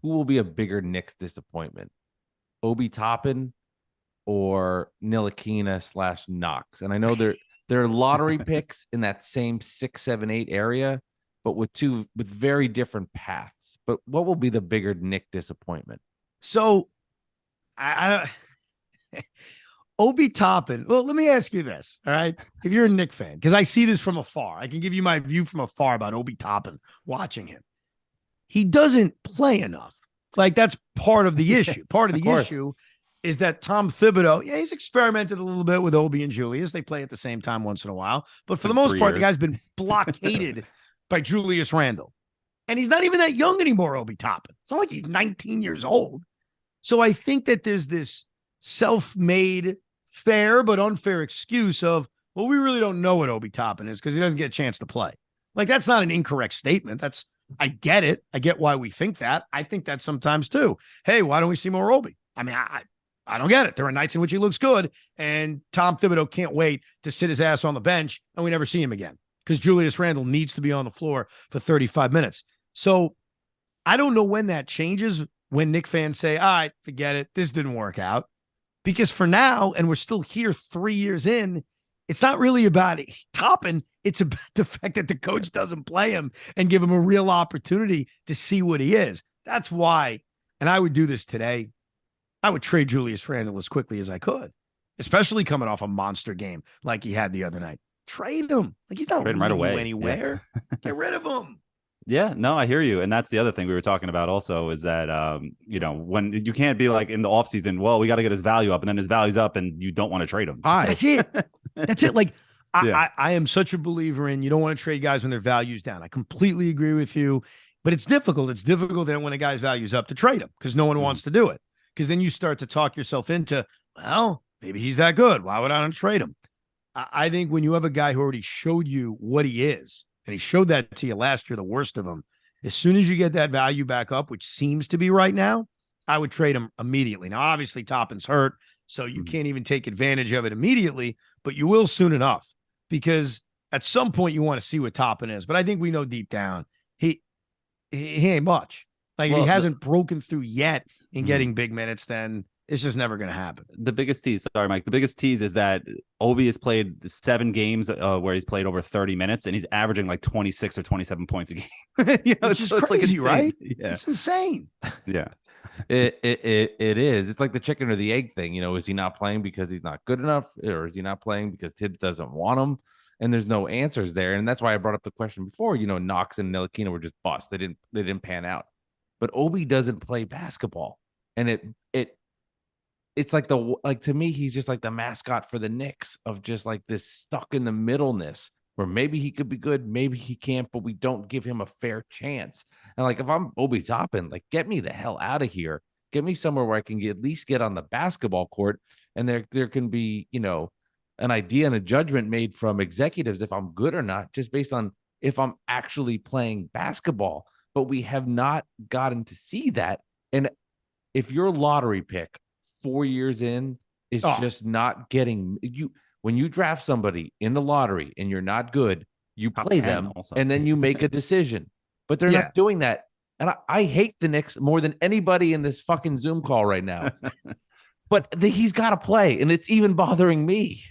who will be a bigger Knicks disappointment? Obi Toppin or Ntilikina / Knox? And I know they're lottery picks in that same 6, 7, 8 area, but with very different paths. But what will be the bigger Knick disappointment? So Obi Toppin. Well, let me ask you this. All right. If you're a Knick fan, because I see this from afar, I can give you my view from afar about Obi Toppin watching him. He doesn't play enough. Like, that's part of the issue. Part of the issue is that Tom Thibodeau, he's experimented a little bit with Obi and Julius. They play at the same time once in a while. But for the most part, the guy's been blockaded by Julius Randle. And he's not even that young anymore, Obi Toppin. It's not like he's 19 years old. So I think that there's this self-made fair but unfair excuse of, well, we really don't know what Obi Toppin is because he doesn't get a chance to play. Like, that's not an incorrect statement. I get it. I get why we think that. I think that sometimes too. Hey, why don't we see more Obi? I mean, I don't get it. There are nights in which he looks good, and Tom Thibodeau can't wait to sit his ass on the bench, and we never see him again because Julius Randle needs to be on the floor for 35 minutes. So I don't know when that changes, when Knick fans say, all right, forget it. This didn't work out. Because for now, and we're still here 3 years in, it's not really about Toppin. It's about the fact that the coach doesn't play him and give him a real opportunity to see what he is. That's why, and I would do this today, I would trade Julius Randle as quickly as I could, especially coming off a monster game like he had the other night. Trade him. Like, he's not leading you anywhere. Yeah. Get rid of him. Yeah, no, I hear you. And that's the other thing we were talking about also is that, when you can't be like in the offseason, well, we got to get his value up, and then his value's up and you don't want to trade him. That's it. That's it. Like, I am such a believer in you don't want to trade guys when their value's down. I completely agree with you, but it's difficult. It's difficult then when a guy's value's up to trade him because no one wants to do it. Because then you start to talk yourself into, well, maybe he's that good. Why would I not trade him? I think when you have a guy who already showed you what he is, and he showed that to you last year, the worst of them, as soon as you get that value back up, which seems to be right now, I would trade him immediately. Now, obviously, Toppin's hurt, so you can't even take advantage of it immediately, but you will soon enough, because at some point you want to see what Toppin is. But I think we know deep down he ain't much. Like, if he hasn't broken through yet in getting big minutes, then it's just never going to happen. The biggest tease, sorry, Mike. The biggest tease is that Obi has played 7 games where he's played over 30 minutes, and he's averaging like 26 or 27 points a game. Which is crazy, like right? Yeah. It's insane. Yeah. It is. It's like the chicken or the egg thing. Is he not playing because he's not good enough, or is he not playing because Tibbs doesn't want him? And there's no answers there. And that's why I brought up the question before. Knox and Ntilikina were just bust. They didn't pan out. But Obi doesn't play basketball, and it's like to me, he's just like the mascot for the Knicks of just like this stuck in the middleness where maybe he could be good, maybe he can't, but we don't give him a fair chance. And like, if I'm Obi Toppin, like, get me the hell out of here. Get me somewhere where I can at least get on the basketball court, and there can be, an idea and a judgment made from executives if I'm good or not, just based on if I'm actually playing basketball. But we have not gotten to see that. And if your lottery pick 4 years in is just not getting you, when you draft somebody in the lottery and you're not good, you play them also, and then you make a decision. But they're not doing that. And I hate the Knicks more than anybody in this fucking Zoom call right now. But he's got to play, and it's even bothering me.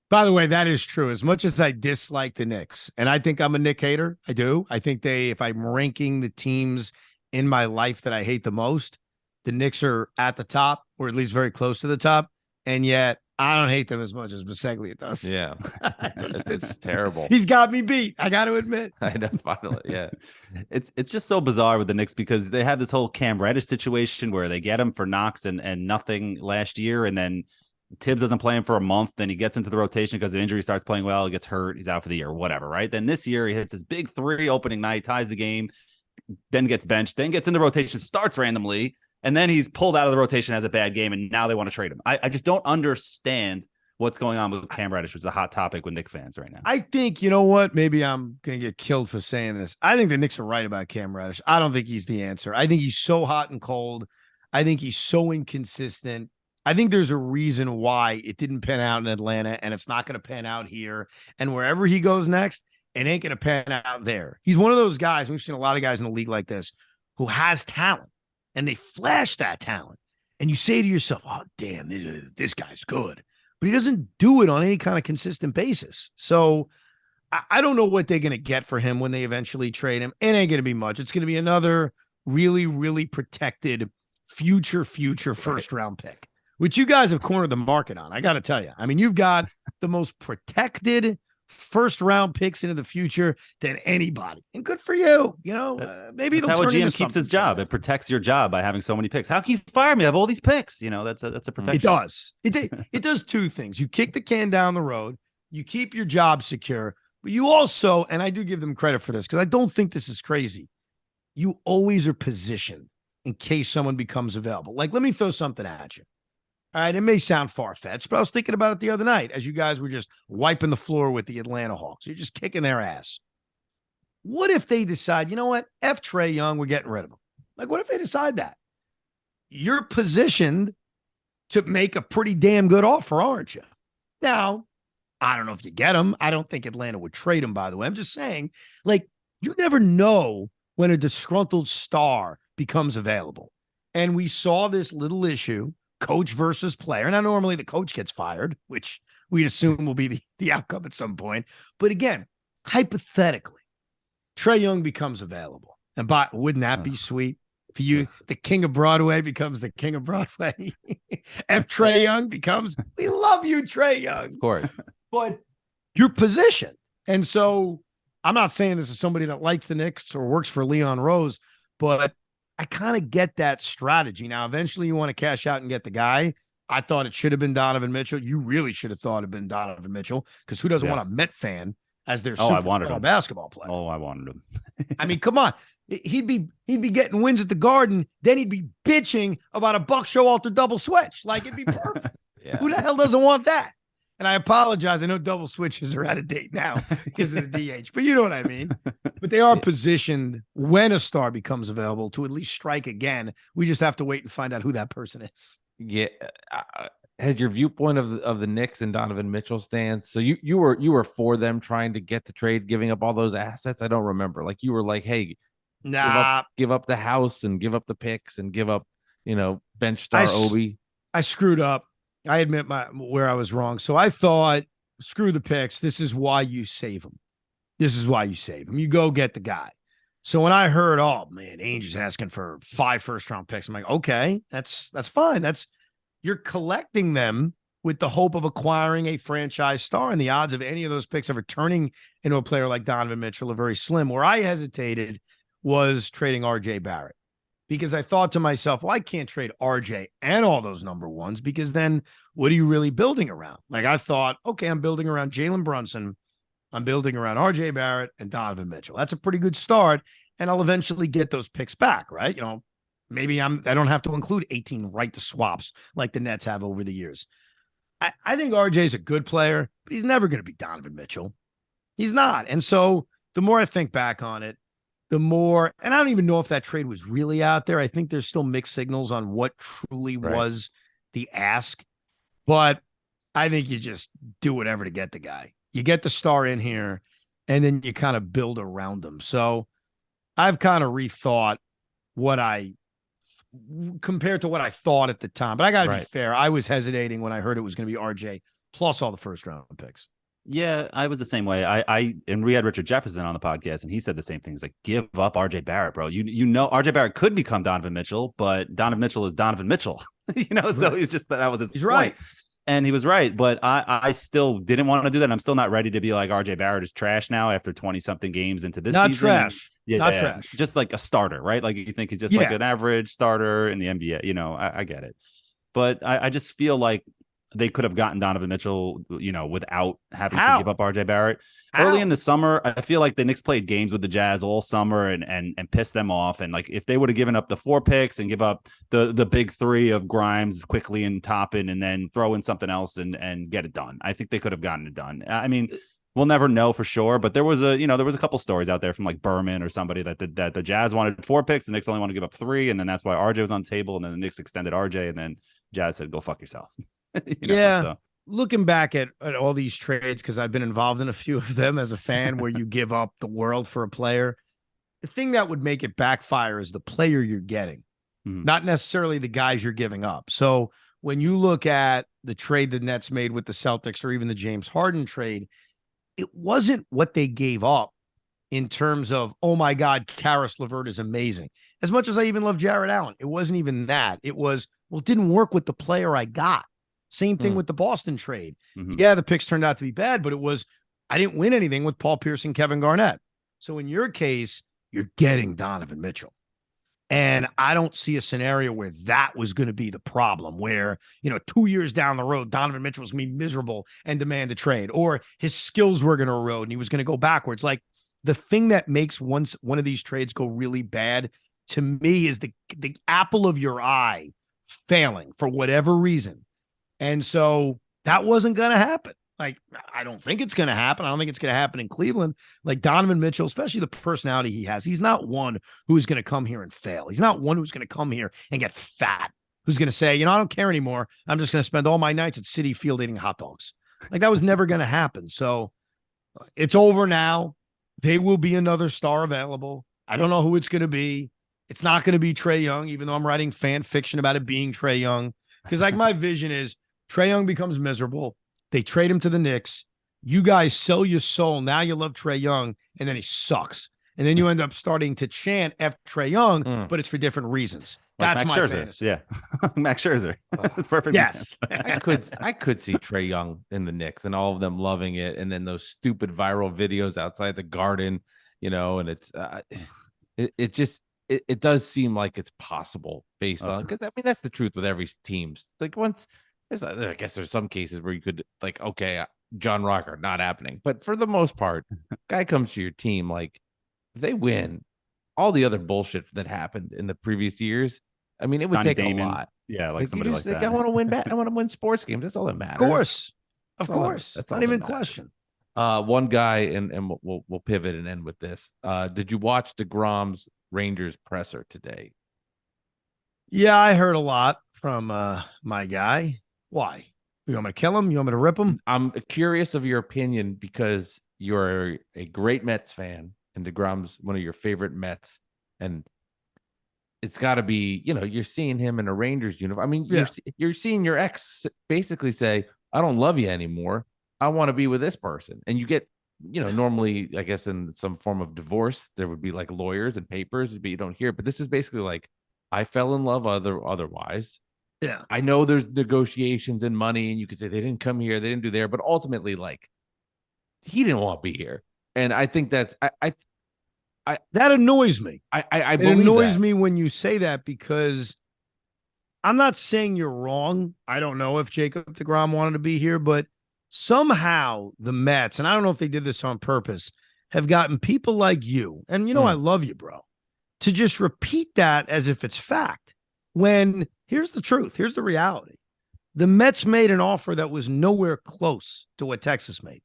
By the way, that is true. As much as I dislike the Knicks, and I think I'm a Knick hater, I do. I think if I'm ranking the teams in my life that I hate the most, the Knicks are at the top, or at least very close to the top. And yet I don't hate them as much as Biseglia does. Yeah. It's terrible. He's got me beat. I got to admit. I know. Finally. Yeah. It's just so bizarre with the Knicks because they have this whole Cam Reddish situation where they get him for Knox and nothing last year. And then Tibbs doesn't play him for a month. Then he gets into the rotation because the injury starts playing well. He gets hurt. He's out for the year, whatever. Right. Then this year he hits his big 3 opening night, ties the game, then gets benched, then gets in the rotation, starts randomly. And then he's pulled out of the rotation, has a bad game, and now they want to trade him. I just don't understand what's going on with Cam Reddish, which is a hot topic with Knicks fans right now. I think, you know what? Maybe I'm going to get killed for saying this. I think the Knicks are right about Cam Reddish. I don't think he's the answer. I think he's so hot and cold. I think he's so inconsistent. I think there's a reason why it didn't pan out in Atlanta, and it's not going to pan out here. And wherever he goes next, it ain't going to pan out there. He's one of those guys, we've seen a lot of guys in the league like this, who has talent. And they flash that talent. And you say to yourself, oh, damn, this guy's good. But he doesn't do it on any kind of consistent basis. So I don't know what they're going to get for him when they eventually trade him. It ain't going to be much. It's going to be another really, really protected future first round pick, which you guys have cornered the market on. I got to tell you. I mean, you've got the most protected first round picks into the future than anybody, and good for you. Maybe that's how a GM keeps his job. It protects your job by having so many picks. How can you fire me? I have all these picks. That's a protection. It does. It does 2 things. You kick the can down the road. You keep your job secure, but you also, and I do give them credit for this because I don't think this is crazy. You always are positioned in case someone becomes available. Like, let me throw something at you. All right, it may sound far-fetched, but I was thinking about it the other night as you guys were just wiping the floor with the Atlanta Hawks. You're just kicking their ass. What if they decide, you know what? F Trae Young, we're getting rid of him. Like, what if they decide that? You're positioned to make a pretty damn good offer, aren't you? Now, I don't know if you get him. I don't think Atlanta would trade him, by the way. I'm just saying, like, you never know when a disgruntled star becomes available. And we saw this little issue coach versus player. Now, normally the coach gets fired, which we'd assume will be the outcome at some point. But again, hypothetically, Trae Young becomes available. And wouldn't that be sweet? If you, the king of Broadway becomes the king of Broadway. If Trae Young becomes, we love you, Trae Young. Of course. But you're positioned. And so I'm not saying this is somebody that likes the Knicks or works for Leon Rose, but I kind of get that strategy. Now, eventually you want to cash out and get the guy. I thought it should have been Donovan Mitchell. You really should have thought it had been Donovan Mitchell, because who doesn't want a Met fan as their superstar basketball player? Oh, I wanted him. I mean, come on. He'd be getting wins at the Garden. Then he'd be bitching about a Buck Showalter double switch. Like, it'd be perfect. Who the hell doesn't want that? And I apologize. I know double switches are out of date now because of the DH, but you know what I mean. But they are positioned when a star becomes available to at least strike again. We just have to wait and find out who that person is. Yeah. Has your viewpoint of the Knicks and Donovan Mitchell stance? So you were for them trying to get the trade, giving up all those assets? I don't remember. Like, you were like, hey, give up the house and give up the picks and give up, bench star Obi. I screwed up. I admit where I was wrong. So I thought, screw the picks. This is why you save them. You go get the guy. So when I heard, oh man, Ainge asking for 5 first-round picks, I'm like, okay, that's fine. You're collecting them with the hope of acquiring a franchise star, and the odds of any of those picks ever turning into a player like Donovan Mitchell are very slim. Where I hesitated was trading RJ Barrett, because I thought to myself, well, I can't trade RJ and all those number ones, because then what are you really building around? Like, I thought, okay, I'm building around Jalen Brunson. I'm building around RJ Barrett and Donovan Mitchell. That's a pretty good start, and I'll eventually get those picks back, right? Maybe I don't have to include 18 right to swaps like the Nets have over the years. I think RJ's a good player, but he's never going to be Donovan Mitchell. He's not. And so the more I think back on it, the more, and I don't even know if that trade was really out there. I think there's still mixed signals on what truly was the ask, but I think you just do whatever to get the guy. You get the star in here, and then you kind of build around them. So I've kind of rethought compared to what I thought at the time. But I got to be fair. I was hesitating when I heard it was going to be RJ plus all the first-round picks. Yeah, I was the same way. And we had Richard Jefferson on the podcast, and he said the same things. Like, give up RJ Barrett, bro. You know, RJ Barrett could become Donovan Mitchell, but Donovan Mitchell is Donovan Mitchell. So he's just that was his point. Right. And he was right, but I still didn't want to do that. I'm still not ready to be like RJ Barrett is trash now after 20-something games into this season. Not trash. Not trash. Just like a starter, right? Like, you think he's just like an average starter in the NBA. I get it. But I just feel like they could have gotten Donovan Mitchell, without having to give up RJ Barrett. Early in the summer, I feel like the Knicks played games with the Jazz all summer and pissed them off. And like, if they would have given up the 4 picks and give up the big 3 of Grimes quickly and Toppin, and then throw in something else and get it done, I think they could have gotten it done. I mean, we'll never know for sure, but there was a couple stories out there from like Berman or somebody that the Jazz wanted 4 picks, the Knicks only want to give up 3, and then that's why RJ was on the table, and then the Knicks extended RJ, and then Jazz said, "Go fuck yourself." Looking back at all these trades, because I've been involved in a few of them as a fan, where you give up the world for a player, the thing that would make it backfire is the player you're getting, not necessarily the guys you're giving up. So when you look at the trade the Nets made with the Celtics, or even the James Harden trade, it wasn't what they gave up in terms of, oh my God, Karis LeVert is amazing. As much as I even love Jarrett Allen, it wasn't even that. It was, well, it didn't work with the player I got. Same thing with the Boston trade. Yeah, the picks turned out to be bad, but it was, I didn't win anything with Paul Pierce and Kevin Garnett. So in your case, you're getting Donovan Mitchell. And I don't see a scenario where that was going to be the problem, where, 2 years down the road, Donovan Mitchell was going to be miserable and demand a trade, or his skills were going to erode and he was going to go backwards. Like, the thing that makes one of these trades go really bad to me is the apple of your eye failing for whatever reason. And so that wasn't going to happen. Like, I don't think it's going to happen. I don't think it's going to happen in Cleveland. Like, Donovan Mitchell, especially the personality he has, he's not one who is going to come here and fail. He's not one who's going to come here and get fat, who's going to say, I don't care anymore. I'm just going to spend all my nights at Citi Field eating hot dogs. Like, that was never going to happen. So it's over now. There will be another star available. I don't know who it's going to be. It's not going to be Trae Young, even though I'm writing fan fiction about it being Trae Young. Because like my vision is Trae Young becomes miserable. They trade him to the Knicks. You guys sell your soul. Now you love Trae Young, and then he sucks. And then you end up starting to chant F Trae Young, but it's for different reasons. Like That's Max my Scherzer. fantasy. Yeah. Max Scherzer. That's perfect. Yes. I could see Trae Young in the Knicks and all of them loving it, and then those stupid viral videos outside the Garden, and it's it does seem like it's possible based on, because I mean that's the truth with every team's. Like I guess there's some cases where you could like, okay, John Rocker, not happening, but for the most part, guy comes to your team, like if they win, all the other bullshit that happened in the previous years, I mean, it would Johnny take Damon. a lot. Yeah, like somebody like that. I want to win I want to win sports games. That's all that matters. Of course. That's Not even a question. One guy, and we'll pivot and end with this. Did you watch DeGrom's Rangers presser today? Yeah, I heard a lot from my guy. Why? You want me to kill him? You want me to rip him? I'm curious of your opinion because you're a great Mets fan, and DeGrom's one of your favorite Mets, and it's got to be, you're seeing him in a Rangers uniform. I mean, you're seeing your ex basically say, I don't love you anymore. I want to be with this person. And you get, normally, I guess in some form of divorce, there would be like lawyers and papers, but you don't hear it. But this is basically like, I fell in love otherwise. Yeah. I know there's negotiations and money, and you could say they didn't come here, they didn't do there, but ultimately, like, he didn't want to be here. And I think that's, that annoys me. I it believe annoys that. me when you say that, because I'm not saying you're wrong. I don't know if Jacob deGrom wanted to be here, but somehow the Mets, and I don't know if they did this on purpose, have gotten people like you, and I love you, bro, to just repeat that as if it's fact. When here's the truth, here's the reality. The Mets made an offer that was nowhere close to what Texas made.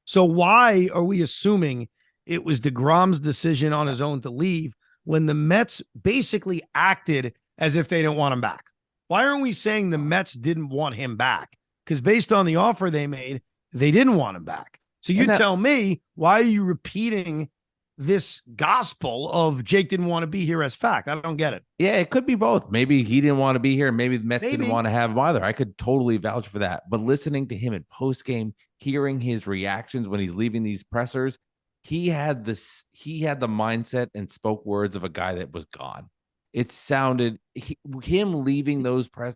So why are we assuming it was DeGrom's decision on his own to leave when the Mets basically acted as if they didn't want him back? Why aren't we saying the Mets didn't want him back? Because based on the offer they made, they didn't want him back. So you tell me, why are you repeating this gospel of Jake didn't want to be here as fact? I don't get it. Yeah, it could be both. Maybe he didn't want to be here. Maybe the Mets didn't want to have him either. I could totally vouch for that. But listening to him in postgame, hearing his reactions when he's leaving these pressers, he had the mindset and spoke words of a guy that was gone. It sounded him leaving those press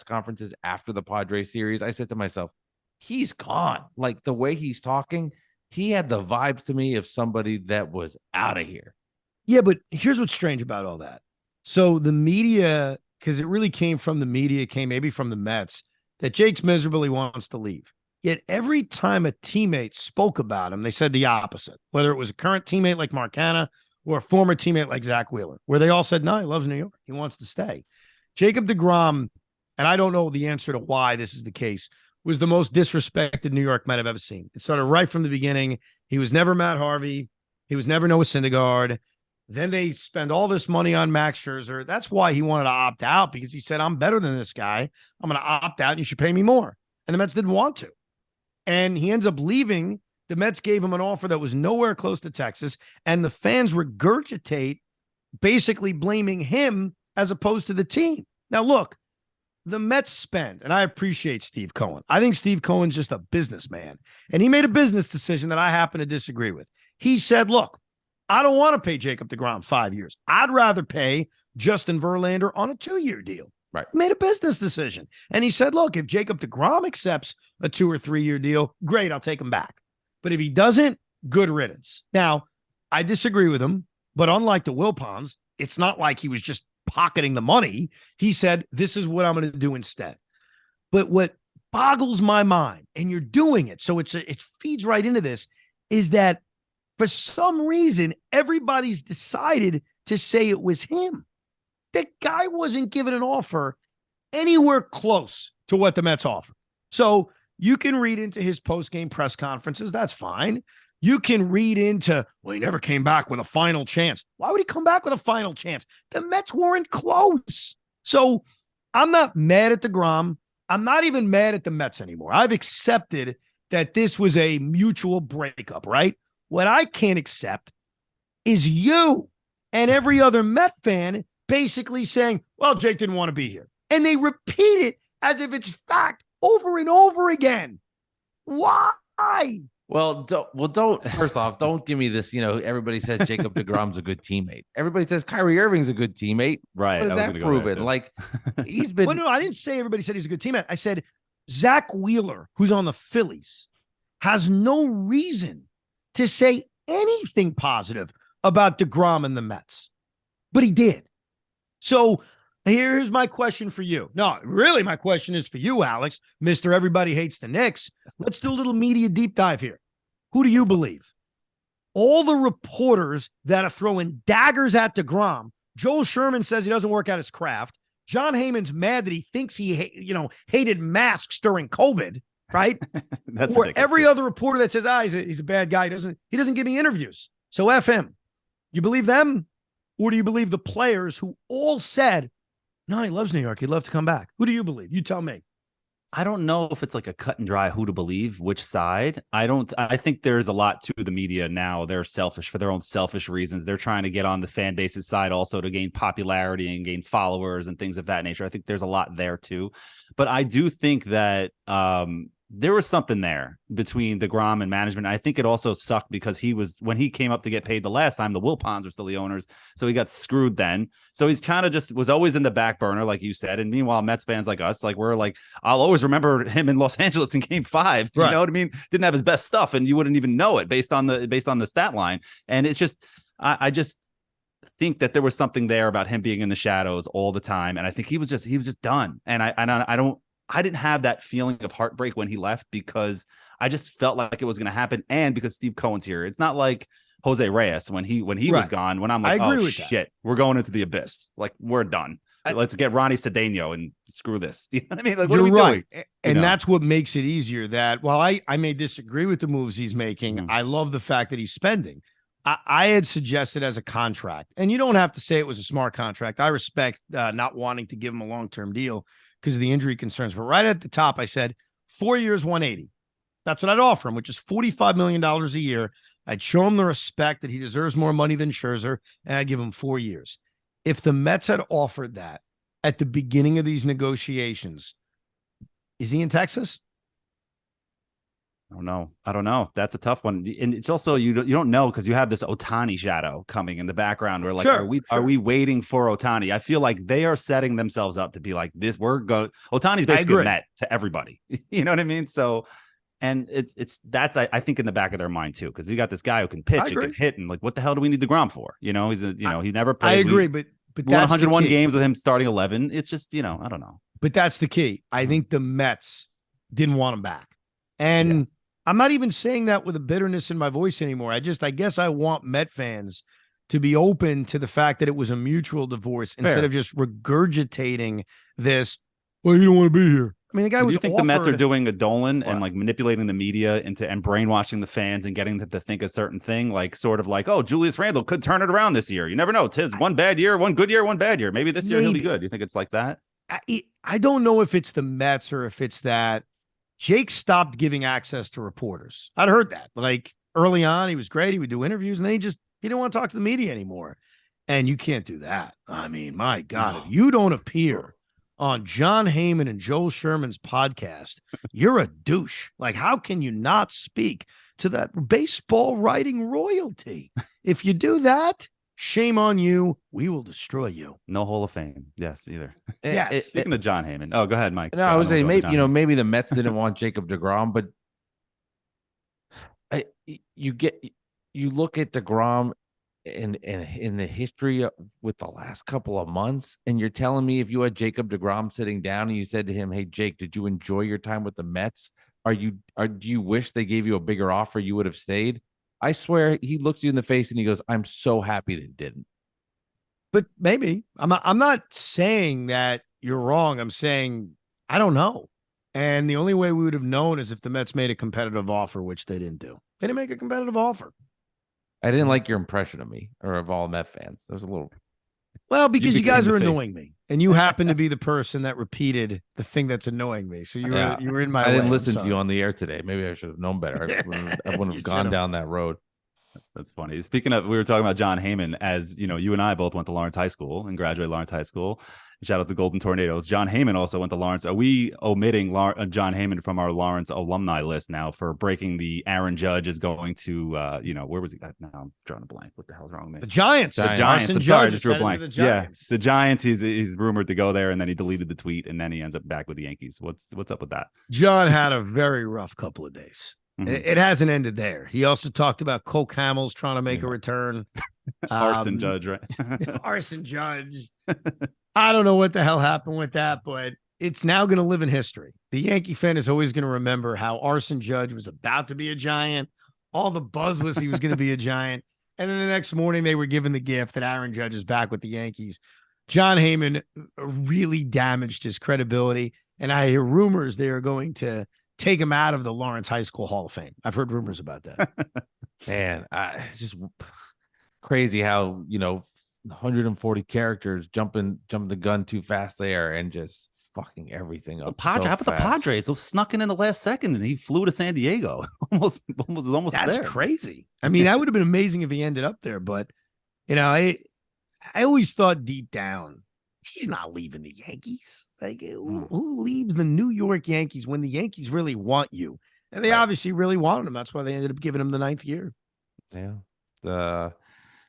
conferences after the Padres series. I said to myself, he's gone. Like the way he's talking, he had the vibes to me of somebody that was out of here. Yeah, but here's what's strange about all that. So the media, because it really came from the media, came maybe from the Mets, that Jake's miserable, he wants to leave. Yet every time a teammate spoke about him, they said the opposite, whether it was a current teammate like Mark Hanna or a former teammate like Zach Wheeler, where they all said, no, he loves New York. He wants to stay. Jacob deGrom, and I don't know the answer to why this is the case, was the most disrespected New York Met I've ever seen. It started right from the beginning. He was never Matt Harvey. He was never Noah Syndergaard. Then they spend all this money on Max Scherzer. That's why he wanted to opt out, because he said, I'm better than this guy. I'm going to opt out and you should pay me more. And the Mets didn't want to. And he ends up leaving. The Mets gave him an offer that was nowhere close to Texas. And the fans regurgitate, basically blaming him as opposed to the team. Now, look, the Mets spend, and I appreciate Steve Cohen. I think Steve Cohen's just a businessman. And he made a business decision that I happen to disagree with. He said, look, I don't want to pay Jacob deGrom 5 years. I'd rather pay Justin Verlander on a 2-year deal. Right. He made a business decision. And he said, look, if Jacob deGrom accepts a 2 or 3 year deal, great, I'll take him back. But if he doesn't, good riddance. Now, I disagree with him, but unlike the Wilpons, it's not like he was just pocketing the money. He said, this is what I'm going to do instead. But what boggles my mind, and you're doing it, so it feeds right into this, is that for some reason, everybody's decided to say it was him. That guy wasn't given an offer anywhere close to what the Mets offer. So you can read into his post-game press conferences. That's fine. You can read into, well, he never came back with a final chance. Why would he come back with a final chance? The Mets weren't close. So I'm not mad at deGrom. I'm not even mad at the Mets anymore. I've accepted that this was a mutual breakup, right? What I can't accept is you and every other Met fan basically saying, well, Jake didn't want to be here. And they repeat it as if it's fact over and over again. Why? Well, don't first off, don't give me this. Everybody says Jacob deGrom's a good teammate. Everybody says Kyrie Irving's a good teammate. Right. What does that proven? Like, he's been. Well, no, I didn't say everybody said he's a good teammate. I said Zach Wheeler, who's on the Phillies, has no reason to say anything positive about DeGrom and the Mets, but he did. So here's my question for you. No, really, my question is for you, Alex, Mr. Everybody Hates the Knicks. Let's do a little media deep dive here. Who do you believe? All the reporters that are throwing daggers at DeGrom. Joel Sherman says he doesn't work out his craft. Jon Heyman's mad that he thinks he hated masks during COVID, right? That's or ridiculous. every other reporter that says, he's a bad guy. He doesn't give me interviews. So F him. You believe them? Or do you believe the players who all said, no, he loves New York. He'd love to come back? Who do you believe? You tell me. I don't know if it's like a cut and dry who to believe, which side. I think there's a lot to the media now. They're selfish for their own selfish reasons. They're trying to get on the fan base's side also to gain popularity and gain followers and things of that nature. I think there's a lot there too. But I do think that there was something there between DeGrom and management. I think it also sucked because when he came up to get paid the last time, the Wilpons were still the owners. So he got screwed then. So he's kind of just was always in the back burner, like you said. And meanwhile, Mets fans like us, like we're like, I'll always remember him in Los Angeles in Game 5. Right. You know what I mean? Didn't have his best stuff and you wouldn't even know it based on the stat line. And it's just, I just think that there was something there about him being in the shadows all the time. And I think he was just done. And I didn't have that feeling of heartbreak when he left because I just felt like it was going to happen. And because Steve Cohen's here, it's not like Jose Reyes when he was gone, when I'm like, oh shit, we're going into the abyss. Like we're done. Let's get Ronnie Cedeno and screw this. You know what I mean? Like, what are we doing? And that's what makes it easier that while I may disagree with the moves he's making, I love the fact that he's spending. I had suggested as a contract, and you don't have to say it was a smart contract. I respect not wanting to give him a long-term deal because of the injury concerns. But right at the top, I said 4 years, 180. That's what I'd offer him, which is $45 million a year. I'd show him the respect that he deserves more money than Scherzer, and I'd give him 4 years. If the Mets had offered that at the beginning of these negotiations, is he in Texas? I don't know. That's a tough one. And it's also, you don't know because you have this Ohtani shadow coming in the background. We're like, are we waiting for Ohtani? I feel like they are setting themselves up to be like this. Ohtani's basically Met to everybody. You know what I mean? So, and that's I think in the back of their mind too, because you got this guy who can pitch, and can hit, and like, what the hell do we need DeGrom for? He never played. I agree, but that's 101 games with him starting 11. It's just, I don't know. But that's the key. I think the Mets didn't want him back, and I'm not even saying that with a bitterness in my voice anymore. I guess I want Met fans to be open to the fact that it was a mutual divorce instead of just regurgitating this. Well, you don't want to be here. I mean, the guy was. Do you think the Mets are doing a Dolan and like manipulating the media and brainwashing the fans and getting them to think a certain thing, like sort of like, oh, Julius Randle could turn it around this year. You never know. Tis one bad year, one good year, one bad year. Maybe this year he'll be good. You think it's like that? I don't know if it's the Mets or if it's that Jake stopped giving access to reporters. I'd heard that. Like early on, he was great. He would do interviews, and then he didn't want to talk to the media anymore. And you can't do that. I mean, my God, if you don't appear on Jon Heyman and Joel Sherman's podcast, you're a douche. Like, how can you not speak to that baseball writing royalty? If you do that, shame on you. We will destroy you. No Hall of Fame. Yes, either. Yes. Speaking of Jon Heyman. Oh, go ahead, Mike. No, I was saying maybe the Mets didn't want Jacob deGrom, but you look at deGrom in the history with the last couple of months, and you're telling me if you had Jacob deGrom sitting down and you said to him, "Hey, Jake, did you enjoy your time with the Mets? Do you wish they gave you a bigger offer? You would have stayed." I swear he looks you in the face and he goes, "I'm so happy that it didn't." But maybe I'm not saying that you're wrong. I'm saying I don't know. And the only way we would have known is if the Mets made a competitive offer, which they didn't do. They didn't make a competitive offer. I didn't like your impression of me or of all Met fans. That was a little. Well, because you guys are annoying me, and you happen to be the person that repeated the thing that's annoying me. So you were in my. I didn't listen to you on the air today. Maybe I should have known better. I wouldn't have gone down that road. That's funny. Speaking of, we were talking about Jon Heyman. As you know, you and I both went to Lawrence High School and graduated Lawrence High School. Shout out to Golden Tornadoes. Jon Heyman also went to Lawrence. Are we omitting Jon Heyman from our Lawrence alumni list now for breaking the Aaron Judge is going to, where was he? Now I'm drawing a blank. What the hell's wrong with me? The Giants. The Giants. I'm sorry, I just drew a blank. The Giants. He's rumored to go there, and then he deleted the tweet, and then he ends up back with the Yankees. What's up with that? John had a very rough couple of days. Mm-hmm. It hasn't ended there. He also talked about Coke Hamels trying to make a return. Arson Judge, right? Arson Judge. I don't know what the hell happened with that, but it's now going to live in history. The Yankee fan is always going to remember how Arson Judge was about to be a Giant. All the buzz was he was going to be a Giant. And then the next morning they were given the gift that Aaron Judge is back with the Yankees. Jon Heyman really damaged his credibility. And I hear rumors they are going to take him out of the Lawrence High School Hall of Fame. I've heard rumors about that. Man, just crazy how, 140 characters jumping the gun too fast there and just fucking everything up. How about the Padres? They snuck in the last second and he flew to San Diego. almost That's there. Crazy. I mean, that would have been amazing if he ended up there, but I always thought deep down he's not leaving the Yankees. Like, who leaves the New York Yankees when the Yankees really want you? And they obviously really wanted him. That's why they ended up giving him the 9th year. Yeah.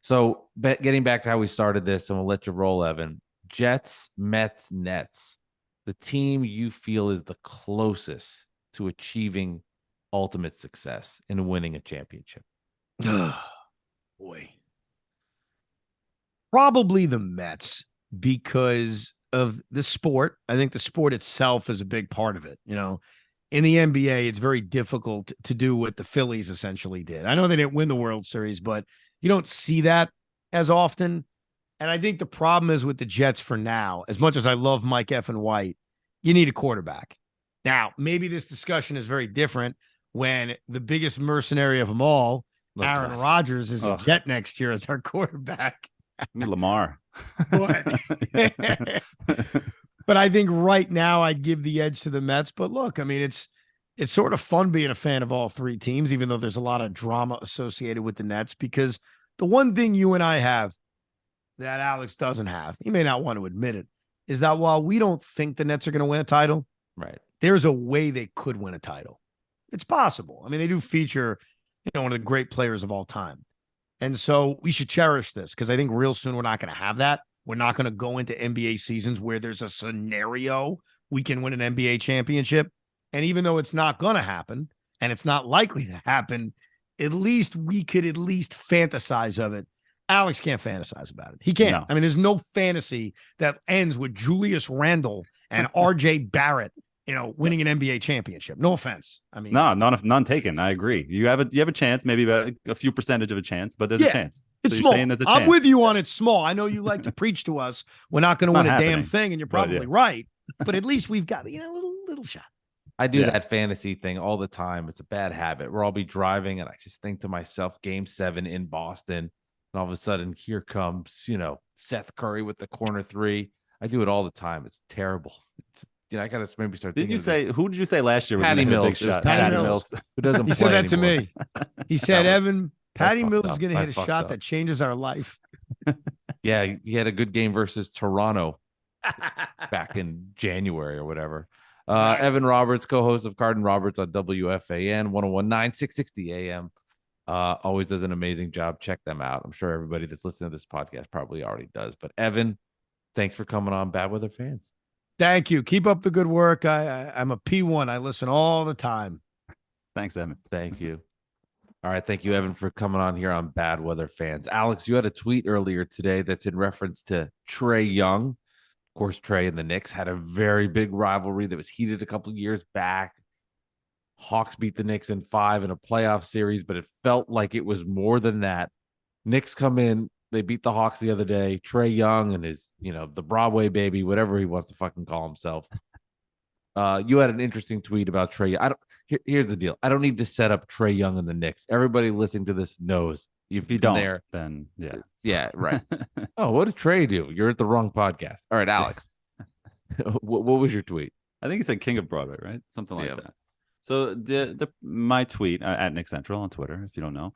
So getting back to how we started this, and we'll let you roll, Evan. Jets, Mets, Nets. The team you feel is the closest to achieving ultimate success in winning a championship. Boy. Probably the Mets, because of the sport. I think the sport itself is a big part of it. In the NBA, it's very difficult to do what the Phillies essentially did. I know they didn't win the World Series, but you don't see that as often. And I think the problem is with the Jets for now, as much as I love Mike effing White, you need a quarterback. Now, maybe this discussion is very different when the biggest mercenary of them all, Aaron Rodgers, is a Jet next year as our quarterback. Lamar. But I think right now I'd give the edge to the Mets. But look, I mean, it's sort of fun being a fan of all three teams, even though there's a lot of drama associated with the Nets, because the one thing you and I have that Alex doesn't have, he may not want to admit it, is that while we don't think the Nets are going to win a title, right, there's a way they could win a title. It's possible. I mean, they do feature, one of the great players of all time. And so we should cherish this, because I think real soon we're not going to have that. We're not going to go into NBA seasons where there's a scenario we can win an NBA championship. And even though it's not going to happen, and it's not likely to happen, at least we could at least fantasize of it. Alex can't fantasize about it. He can't. No. I mean, there's no fantasy that ends with Julius Randle and RJ Barrett, winning an NBA championship. No offense. I mean, no, none taken. I agree. You have a chance, maybe about a few percentage of a chance, but there's a chance. It's small. I'm with you on it's small. I know you like to preach to us. We're not going to win a damn thing, and you're probably right. But at least we've got a little shot. I do that fantasy thing all the time. It's a bad habit where I'll be driving and I just think to myself, Game 7 in Boston, and all of a sudden here comes, Seth Curry with the corner 3. I do it all the time. It's terrible. I got to maybe start. Who did you say last year was Patty Mills? Shot? Patty Mills. Who doesn't he play said that anymore. to me. He said, Evan, Patty Mills is going to hit a shot that changes our life. Yeah, he had a good game versus Toronto back in January or whatever. Evan Roberts, co-host of Carton Roberts on WFAN 101.9, 660 AM. Always does an amazing job. Check them out. I'm sure everybody that's listening to this podcast probably already does. But Evan, thanks for coming on Bad Weather Fans. Thank you. Keep up the good work. I'm a P1. I listen all the time. Thanks, Evan. Thank you. All right. Thank you, Evan, for coming on here on Bad Weather Fans. Alex, you had a tweet earlier today that's in reference to Trae Young. Of course, Trae and the Knicks had a very big rivalry that was heated a couple of years back. Hawks beat the Knicks in 5 in a playoff series, but it felt like it was more than that. Knicks come in, they beat the Hawks the other day. Trae Young and his, the Broadway baby, whatever he wants to fucking call himself. You had an interesting tweet about Trae. Here's the deal. I don't need to set up Trae Young and the Knicks. Everybody listening to this knows. If you don't, there, then yeah. Yeah, right. Oh, what did Trae do? You're at the wrong podcast. All right, Alex. What was your tweet? I think he said King of Broadway, right? Something like that. So my tweet at Nick Central on Twitter, if you don't know,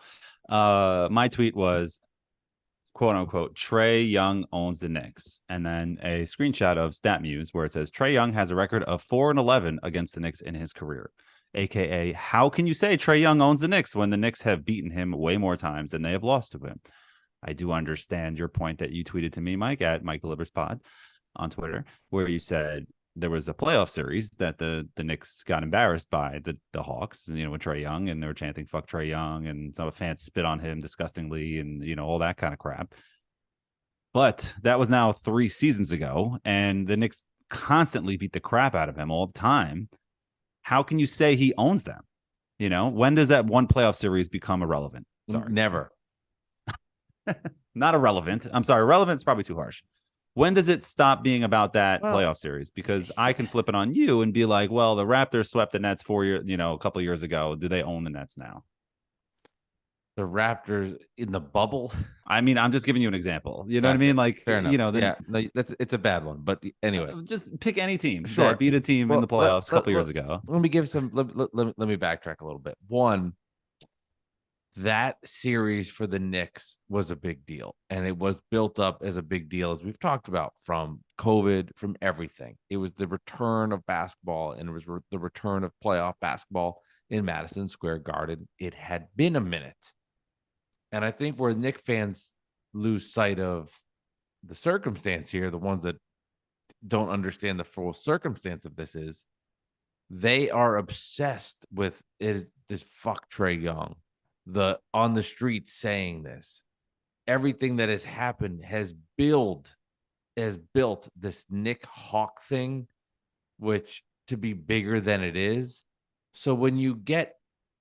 my tweet was, quote unquote, Trae Young owns the Knicks. And then a screenshot of StatMuse where it says Trae Young has a record of 4-11 against the Knicks in his career. AKA, how can you say Trae Young owns the Knicks when the Knicks have beaten him way more times than they have lost to him? I do understand your point that you tweeted to me, Mike, at Mike Delivers Pod on Twitter, where you said there was a playoff series that the Knicks got embarrassed by the Hawks, with Trae Young, and they were chanting "fuck Trae Young," and some fans spit on him disgustingly, and all that kind of crap. But that was now 3 seasons ago, and the Knicks constantly beat the crap out of him all the time. How can you say he owns them? When does that one playoff series become irrelevant? Sorry, never. Not irrelevant. I'm sorry, relevant is probably too harsh. When does it stop being about that playoff series? Because I can flip it on you and be like, well, the Raptors swept the Nets a couple of years ago. Do they own the Nets now? The Raptors in the bubble? I mean, I'm just giving you an example. You know what I mean? Like, fair enough. It's a bad one. But anyway, just pick any team sure. that beat a team in the playoffs a couple years ago. Let me give some. Let me backtrack a little bit. One, that series for the Knicks was a big deal, and it was built up as a big deal, as we've talked about, from COVID, from everything. It was the return of basketball, and it was the return of playoff basketball in Madison Square Garden. It had been a minute, and I think where Knicks fans lose sight of the circumstance here, the ones that don't understand the full circumstance of this, is they are obsessed with this fuck Trae Young. The on the street saying this, everything that has happened has built this Nick Hawk thing, which to be bigger than it is. So when you get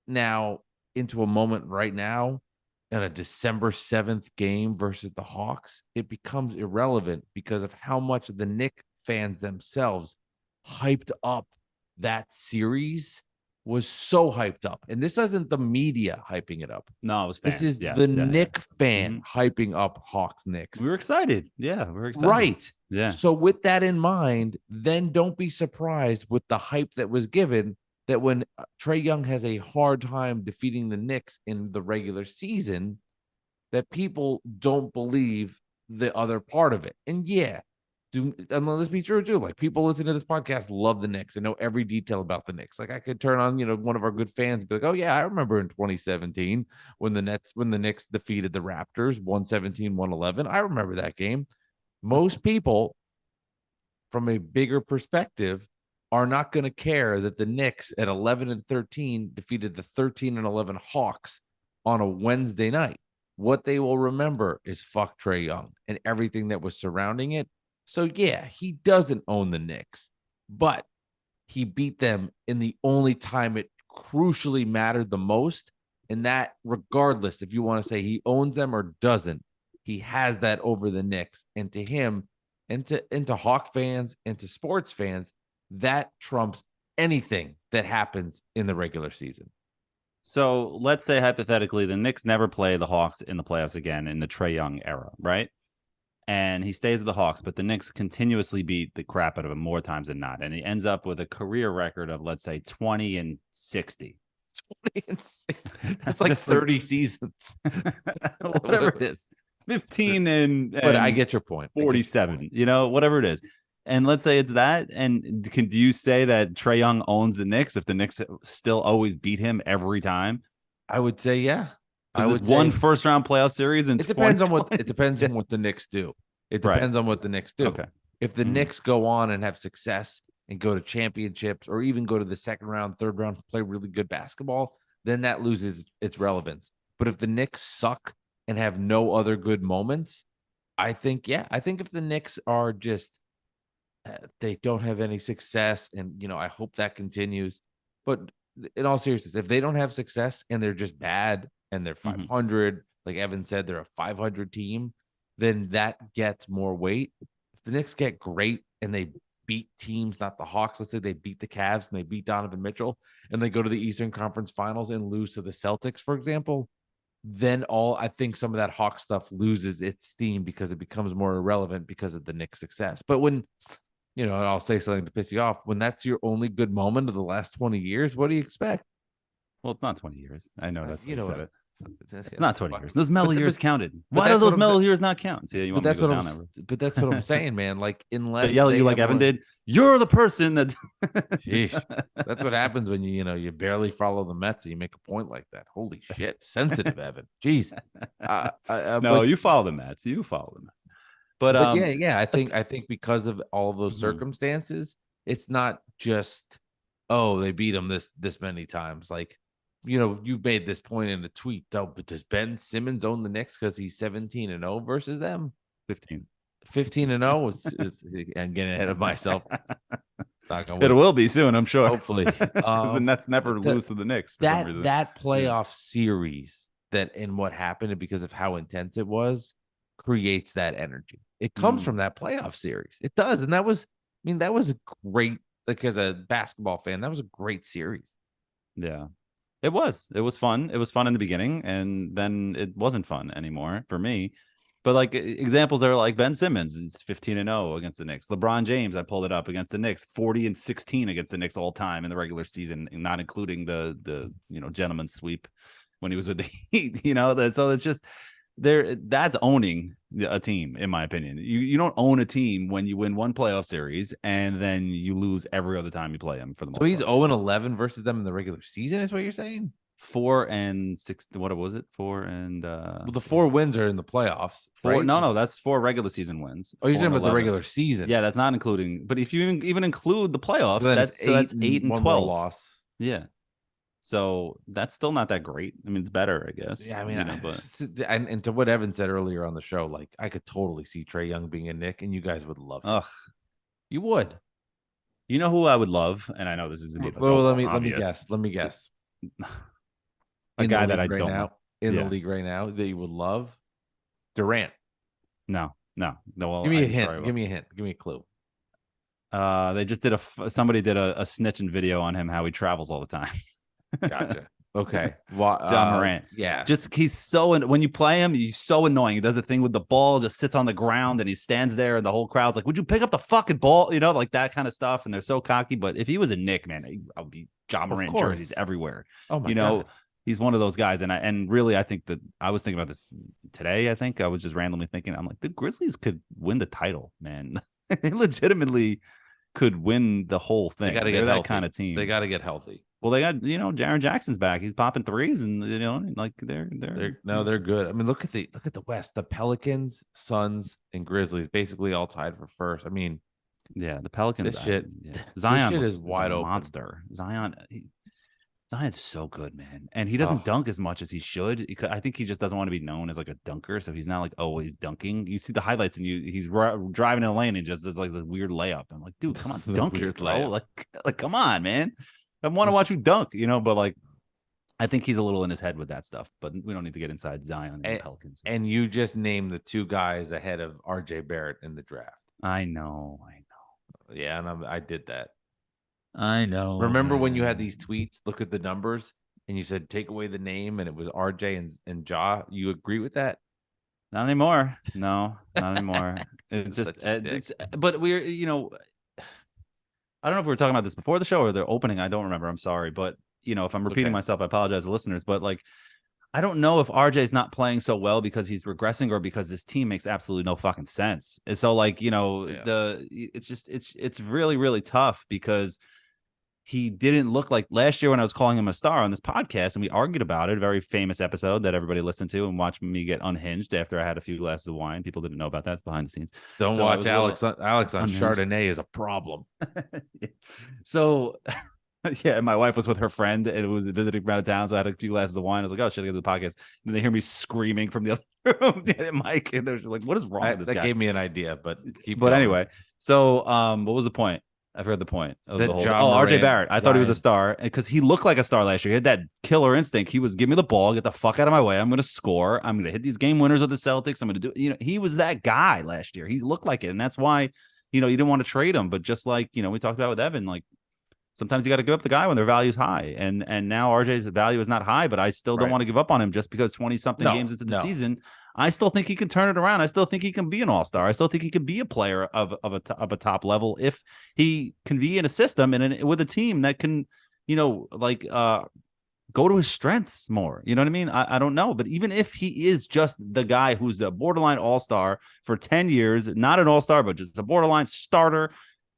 now into a moment right now in a December 7th game versus the Hawks, it becomes irrelevant because of how much the Knicks fans themselves hyped up that series. Was so hyped up. And this isn't the media hyping it up. No, it was fans. This is the Knicks fan hyping up Hawks Knicks. We were excited. Yeah, we were excited. Right. Yeah. So with that in mind, then don't be surprised with the hype that was given that when Trae Young has a hard time defeating the Knicks in the regular season, that people don't believe the other part of it. And and let's be true too. Like, people listening to this podcast love the Knicks and know every detail about the Knicks. Like, I could turn on, one of our good fans and be like, oh yeah, I remember in 2017 when the Knicks defeated the Raptors 117-111. I remember that game. Most people, from a bigger perspective, are not going to care that the Knicks at 11-13 defeated the 13-11 Hawks on a Wednesday night. What they will remember is fuck Trae Young and everything that was surrounding it. So, yeah, he doesn't own the Knicks, but he beat them in the only time it crucially mattered the most. And that, regardless if you want to say he owns them or doesn't, he has that over the Knicks. And to him, and to Hawk fans and to sports fans, that trumps anything that happens in the regular season. So let's say hypothetically the Knicks never play the Hawks in the playoffs again in the Trae Young era, right? And he stays with the Hawks, but the Knicks continuously beat the crap out of him more times than not. And he ends up with a career record of, let's say, 20-60. 20-60. That's like 30 seasons. Whatever it is. 15 and but I get your point. 47, whatever it is. And let's say it's that. And do you say that Trae Young owns the Knicks if the Knicks still always beat him every time? I would say, yeah. I would one first round playoff series, and it depends on what the Knicks do. It depends on what the Knicks do. Okay. If the Knicks go on and have success and go to championships, or even go to the second round, third round, play really good basketball, then that loses its relevance. But if the Knicks suck and have no other good moments, I think if the Knicks are just they don't have any success, and I hope that continues. But in all seriousness, if they don't have success and they're just bad, and they're 500, like Evan said, they're a 500 team, then that gets more weight. If the Knicks get great and they beat teams, not the Hawks, let's say they beat the Cavs and they beat Donovan Mitchell, and they go to the Eastern Conference Finals and lose to the Celtics, for example, then I think some of that Hawks stuff loses its steam because it becomes more irrelevant because of the Knicks' success. But when and I'll say something to piss you off. When that's your only good moment of the last 20 years, what do you expect? Well, it's not 20 years. I know that's what you said. It's not 20 years. Those mellow years counted. Why do those mellow years not count? See, you want me to go down that. But that's what I'm saying, man. Like, unless they yell at you like Evan did, you're the person that. Sheesh. That's what happens when you barely follow the Mets and you make a point like that. Holy shit, sensitive Evan. Jeez. No, you follow the Mets. You follow the Mets. But yeah. I think because of all of those circumstances, it's not just they beat them this many times. Like, you made this point in a tweet. Oh, but does Ben Simmons own the Knicks because he's 17-0 versus them? 15-0. I'm getting ahead of myself. It will be soon, I'm sure. Hopefully, the Nets never lose to the Knicks. That playoff series and what happened because of how intense it was creates that energy. It comes from that playoff series. It does, and that was a great. Like, as a basketball fan, that was a great series. Yeah. It was fun. It was fun in the beginning, and then it wasn't fun anymore for me. But like, examples are like Ben Simmons is 15-0 against the Knicks. LeBron James, I pulled it up against the Knicks, 40-16 against the Knicks all time in the regular season, not including the gentleman's sweep when he was with the Heat. So it's just that's owning a team, in my opinion. You don't own a team when you win one playoff series and then you lose every other time you play them, for the most part. So he's 0-11 versus them in the regular season, is what you're saying? 4-6. What was it? 4 and well, the 4 wins are in the playoffs. 4, right? No, that's 4 regular season wins. Oh, you're talking about the regular season? Yeah, that's not including. But if you even include the playoffs, so that's 8 and 12 loss. Yeah. So that's still not that great. I mean, it's better, I guess. Yeah, I mean, and to what Evan said earlier on the show, like, I could totally see Trae Young being a Knick, and you guys would love it. Ugh, you would. You know who I would love, and I know this is let me guess. A guy that I don't know in the league right now that you would love, Durant. No. Well, give me a hint. Give me a clue. They just did somebody did a snitching video on him, how he travels all the time. Gotcha. Okay. John Morant. Yeah. Just he's so when you play him, he's so annoying. He does a thing with the ball, just sits on the ground and he stands there and the whole crowd's like, would you pick up the fucking ball? Like that kind of stuff. And they're so cocky. But if he was a Knick, man, I would be John Morant jerseys everywhere. Oh my God. He's one of those guys. And really, I think that I was thinking about this today. I think I was just randomly thinking, I'm like, the Grizzlies could win the title, man. They legitimately could win the whole thing. They're that kind of team. They got to get healthy. Well, they got, Jaren Jackson's back. He's popping threes, and like they're good. I mean, look at the West. The Pelicans, Suns, and Grizzlies basically all tied for first. I mean, yeah, the Pelicans. Zion is wide open. Monster. Zion's so good, man, and he doesn't dunk as much as he should. I think he just doesn't want to be known as like a dunker, so he's not like always dunking. You see the highlights, and he's driving in the lane and just does like the weird layup. I'm like, dude, come on, dunk it, bro. Like, come on, man. I want to watch you dunk, but like, I think he's a little in his head with that stuff, but we don't need to get inside Zion and the Pelicans. And you just named the 2 guys ahead of RJ Barrett in the draft. I know. Yeah, and I did that. I know. Remember when you had these tweets, look at the numbers, and you said, take away the name, and it was RJ and Ja. You agree with that? Not anymore. No, not anymore. It's just, but we're, I don't know if we were talking about this before the show or the opening. I don't remember. I'm sorry. But, if I'm repeating myself, I apologize to listeners. But like, I don't know if RJ's not playing so well because he's regressing or because this team makes absolutely no fucking sense. And so like, it's really, really tough because he didn't look like last year when I was calling him a star on this podcast and we argued about it. A very famous episode that everybody listened to and watched me get unhinged after I had a few glasses of wine. People didn't know about that. It's behind the scenes. Don't watch Alex on Chardonnay is a problem. So yeah, my wife was with her friend and it was visiting from out of town. So I had a few glasses of wine. I was like, oh, should I get to the podcast? And then they hear me screaming from the other room. Mike, and they're like, what is wrong with this guy? That gave me an idea, but anyway, so what was the point? I've heard the point of the whole. RJ Barrett. I thought he was a star because he looked like a star last year. He had that killer instinct. He was, give me the ball, get the fuck out of my way. I'm going to score. I'm going to hit these game winners of the Celtics. I'm going to do. He was that guy last year. He looked like it, and that's why you didn't want to trade him. But just like we talked about with Evan, like Sometimes you got to give up the guy when their value is high. And now RJ's value is not high, but I still don't want to give up on him just because 20-something games into the season. I still think he can turn it around. I still think he can be an all-star. I still think he can be a player of a top level if he can be in a system and with a team that can, go to his strengths more. You know what I mean? I don't know. But even if he is just the guy who's a borderline all-star for 10 years, not an all-star, but just a borderline starter,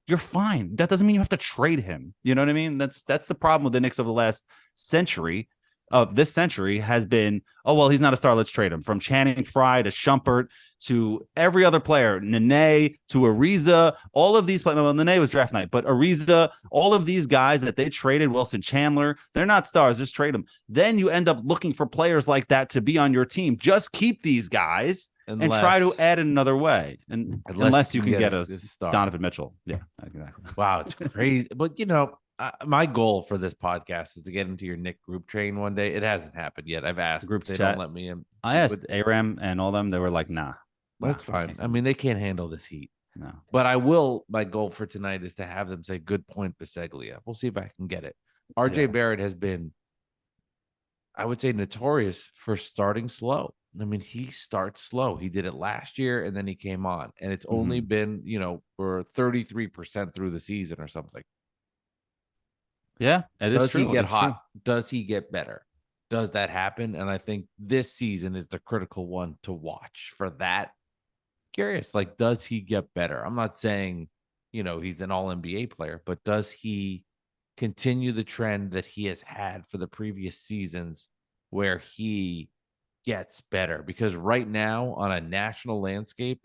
you're fine. That doesn't mean you have to trade him. You know what I mean? That's the problem with the Knicks of the last century. Of this century has been, oh, well, he's not a star, let's trade him. From Channing Frye to Shumpert to every other player, Nene to Ariza, all of these players. Well, Nene was draft night, but Ariza, all of these guys that they traded, Wilson Chandler, they're not stars, just trade them. Then you end up looking for players like that to be on your team. Just keep these guys and try to add in another way. And unless you can get a Donovan Mitchell. Yeah, exactly. Wow, it's crazy. But, my goal for this podcast is to get into your Nick group train one day. It hasn't happened yet. I've asked. Group they chat. Don't let me in. I asked Aram and all them. They were like, nah. That's fine. I mean, they can't handle this heat. No. But my goal for tonight is to have them say, good point, Biseglia. We'll see if I can get it. RJ Barrett has been, I would say, notorious for starting slow. I mean, he starts slow. He did it last year, and then he came on. And it's only been, we're 33% through the season or something. Yeah, it is true. Does he get hot? True. Does he get better? Does that happen? And I think this season is the critical one to watch for that. Curious, does he get better? I'm not saying, he's an all-NBA player, but does he continue the trend that he has had for the previous seasons where he gets better? Because right now on a national landscape,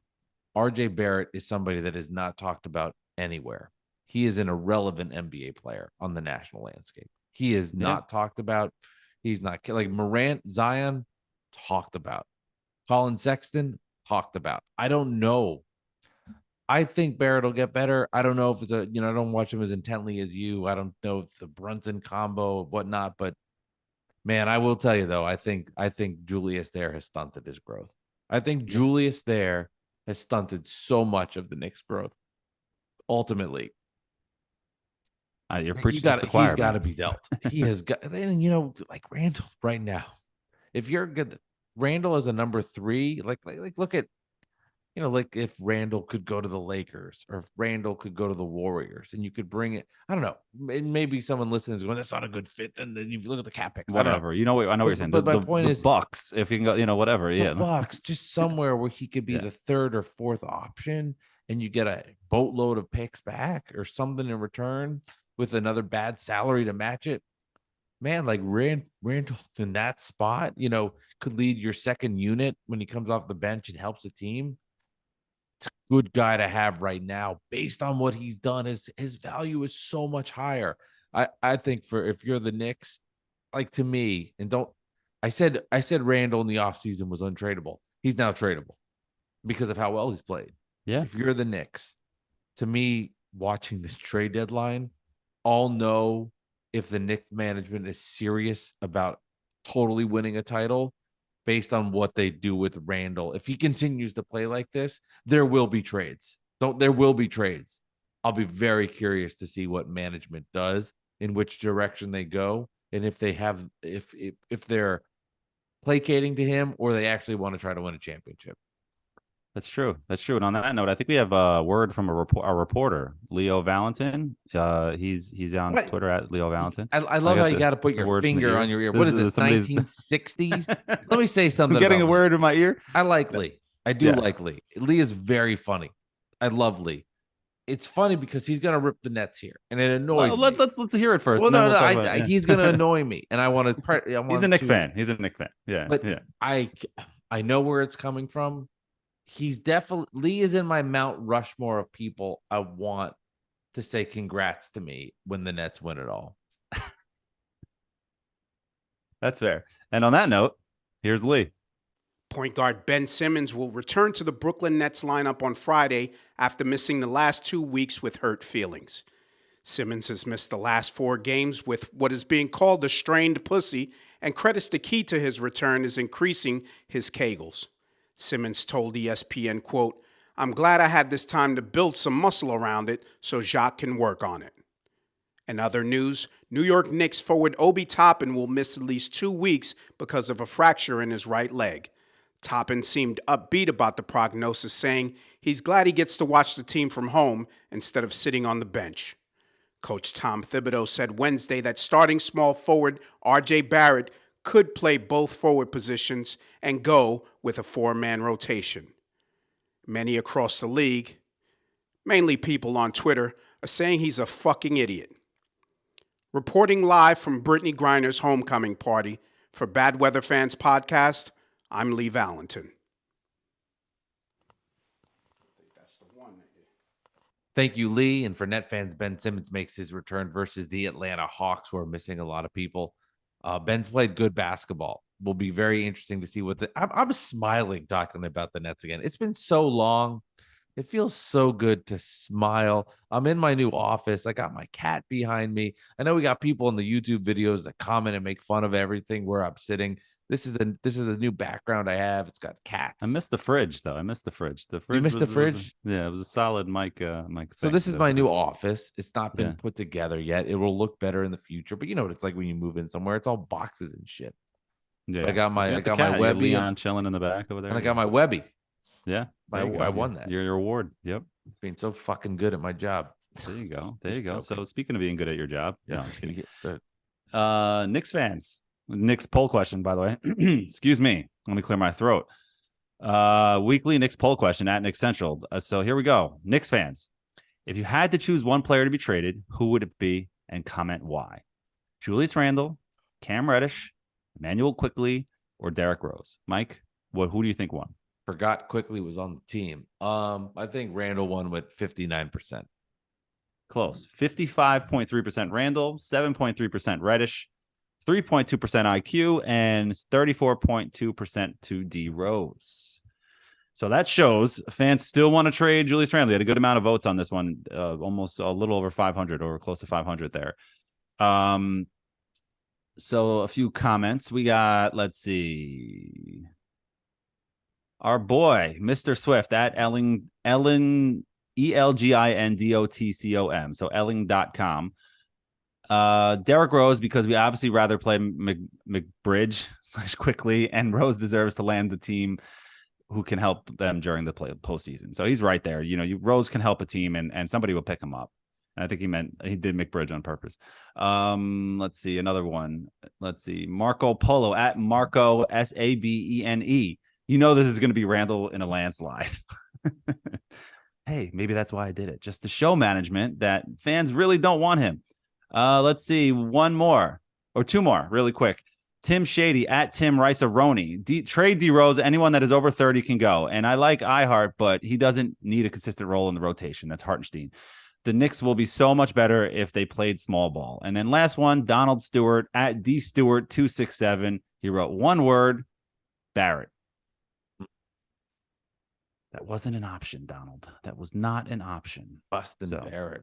RJ Barrett is somebody that is not talked about anywhere. He is an irrelevant NBA player on the national landscape. He is not talked about. He's not like Morant, Zion, talked about. Colin Sexton, talked about. I don't know. I think Barrett will get better. I don't know if it's I don't watch him as intently as you. I don't know if it's the Brunson combo, whatnot. But man, I will tell you though, I think Julius there has stunted his growth. I think Julius there has stunted so much of the Knicks' growth. Ultimately. You're preaching to the choir. He's got to be dealt. He has got, and like Randle right now. If you're good, Randle as a number 3, like look at, if Randle could go to the Lakers or if Randle could go to the Warriors, and you could bring it. I don't know. Maybe someone listening is going, "That's not a good fit." And then you look at the cap picks. Whatever. I know what you're saying. But my point is, Bucks. If you can go, whatever. Yeah, Bucks. Just somewhere where he could be the 3rd or 4th option, and you get a boatload of picks back or something in return, with another bad salary to match it. Man, like Randle in that spot, could lead your second unit when he comes off the bench and helps the team. It's a good guy to have right now based on what he's done. His value is so much higher. I think if you're the Knicks, to me, and I said Randle in the offseason was untradeable. He's now tradable because of how well he's played. Yeah. If you're the Knicks, to me, watching this trade deadline, I'll know if the Knicks management is serious about totally winning a title based on what they do with Randle. If he continues to play like this, there will be trades. There will be trades. I'll be very curious to see what management does, in which direction they go, and if they're placating to him or they actually want to try to win a championship. That's true. And on that note, I think we have a word from our reporter, Leo Valentin. He's on Twitter at Leo Valentin. I love how you got to put your finger on your ear. What is this, 1960s? Let me say something. I'm getting a word in my ear. I like Lee. I do like Lee. Lee is very funny. I love Lee. It's funny because he's going to rip the Nets here, and it annoys me. Let's hear it first. Well, he's going to annoy me, and I want to. He's a Knicks fan. He's a Knicks fan. Yeah, but I know where it's coming from. He's definitely Lee is in my Mount Rushmore of people I want to say congrats to me when the Nets win it all. That's fair. And on that note, here's Lee. Point guard Ben Simmons will return to the Brooklyn Nets lineup on Friday after missing the last 2 weeks with hurt feelings. Simmons has missed the last 4 games with what is being called a strained pussy, and credits the key to his return is increasing his kegels. Simmons told ESPN, quote, "I'm glad I had this time to build some muscle around it so Jacques can work on it." In other news, New York Knicks forward Obi Toppin will miss at least 2 weeks because of a fracture in his right leg. Toppin seemed upbeat about the prognosis, saying he's glad he gets to watch the team from home instead of sitting on the bench. Coach Tom Thibodeau said Wednesday that starting small forward RJ Barrett could play both forward positions and go with a 4-man rotation. Many across the league, mainly people on Twitter, are saying he's a fucking idiot. Reporting live from Brittany Griner's homecoming party for Bad Weather Fans podcast, I'm Lee Valentin. Thank you, Lee. And for Net fans, Ben Simmons makes his return versus the Atlanta Hawks, who are missing a lot of people. Ben's played good basketball. Will be very interesting to see what I'm smiling talking about the Nets again. It's been so long. It feels so good to smile. I'm in my new office. I got my cat behind me. I know we got people in the YouTube videos that comment and make fun of everything where I'm sitting. This is a new background I have. It's got cats. I missed the fridge though. I missed the fridge. The fridge. You missed the fridge? Yeah, it was a solid mic. So this is my new office. It's not been put together yet. It will look better in the future. But you know what it's like when you move in somewhere. It's all boxes and shit. Yeah, I got my cat. Webby Leon chilling in the back over there. and I got my Webby. Yeah, I won that. Your award. Yep. Being so fucking good at my job. There you go. There you go. Okay. So speaking of being good at your job, Yeah, no, I'm just kidding. Good. Knicks fans. Knicks poll question, by the way. Excuse me. Let me clear my throat. Weekly Knicks poll question at Knicks Central. So here we go. Knicks fans, if you had to choose one player to be traded, who would it be? And comment why. Julius Randle, Cam Reddish, Emmanuel Quickley, or Derrick Rose? Mike, who do you think won? Forgot Quickly was on the team. I think Randall won with 59%. Close. 55.3% Randle, 7.3% Reddish, 3.2% IQ, and 34.2% to D Rose. So that shows fans still want to trade Julius Randle. He had a good amount of votes on this one, almost a little over 500 or close to 500 there. So a few comments. We got, let's see. Our boy, Mr. Swift at Ellen ELGINDOTCOM. So Elling.com. Derrick Rose, because we obviously rather play McBridge / Quickly, and Rose deserves to land the team who can help them during the postseason. So he's right there. You know, Rose can help a team and somebody will pick him up. And I think he did McBridge on purpose. Let's see, another one. Let's see. Marco Polo at Marco SABENE. You know this is going to be Randle in a landslide. Hey, maybe that's why I did it. Just to show management that fans really don't want him. Let's see, one more or two more really quick. Tim Shady at Tim Rice-A-Roni. Trade D Rose. Anyone that is over 30 can go. And I like iHeart, but he doesn't need a consistent role in the rotation. That's Hartenstein. The Knicks will be so much better if they played small ball. And then last one, Donald Stewart at D Stewart 267. He wrote one word, Barrett. That wasn't an option, Donald. That was not an option. Bustin' Barrett.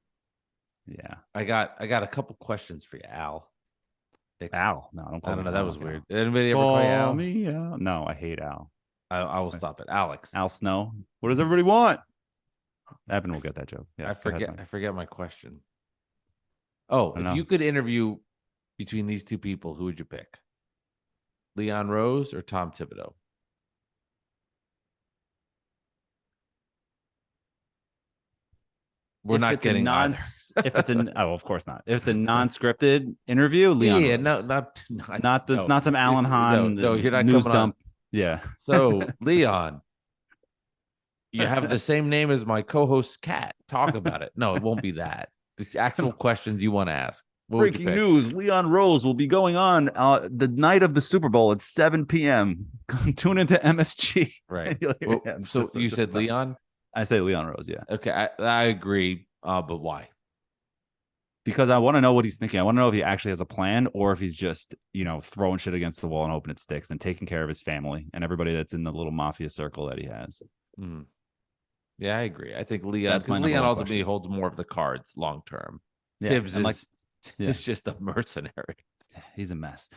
Yeah. I got a couple questions for you, Al. Al. No, I don't know. That was weird. Did anybody ever call you Al? Me, Al? No, I hate Al. I will stop it. Alex. Al Snow. What does everybody want? Evan will get that joke. Yes, I forget my question. Oh, if you could interview between these two people, who would you pick? Leon Rose or Tom Thibodeau? We're not getting either. If it's of course not. If it's a non-scripted interview, Leon. Yeah, Rose. not some Alan Hahn. No, you're not news coming dump. On. Yeah. So Leon, you have the same name as my co-host Kat. Talk about it. No, it won't be that. The actual questions you want to ask. Breaking news: Leon Rose will be going on the night of the Super Bowl at 7 p.m. Tune into MSG. Right. So you said Leon? I say Leon Rose. Yeah. Okay, I agree. But why? Because I want to know what he's thinking. I want to know if he actually has a plan or if he's just, throwing shit against the wall and hoping it sticks and taking care of his family and everybody that's in the little mafia circle that he has. Mm. Yeah, I agree. I think Leon ultimately holds more of the cards long term. Yeah, Tibbs is just a mercenary. He's a mess.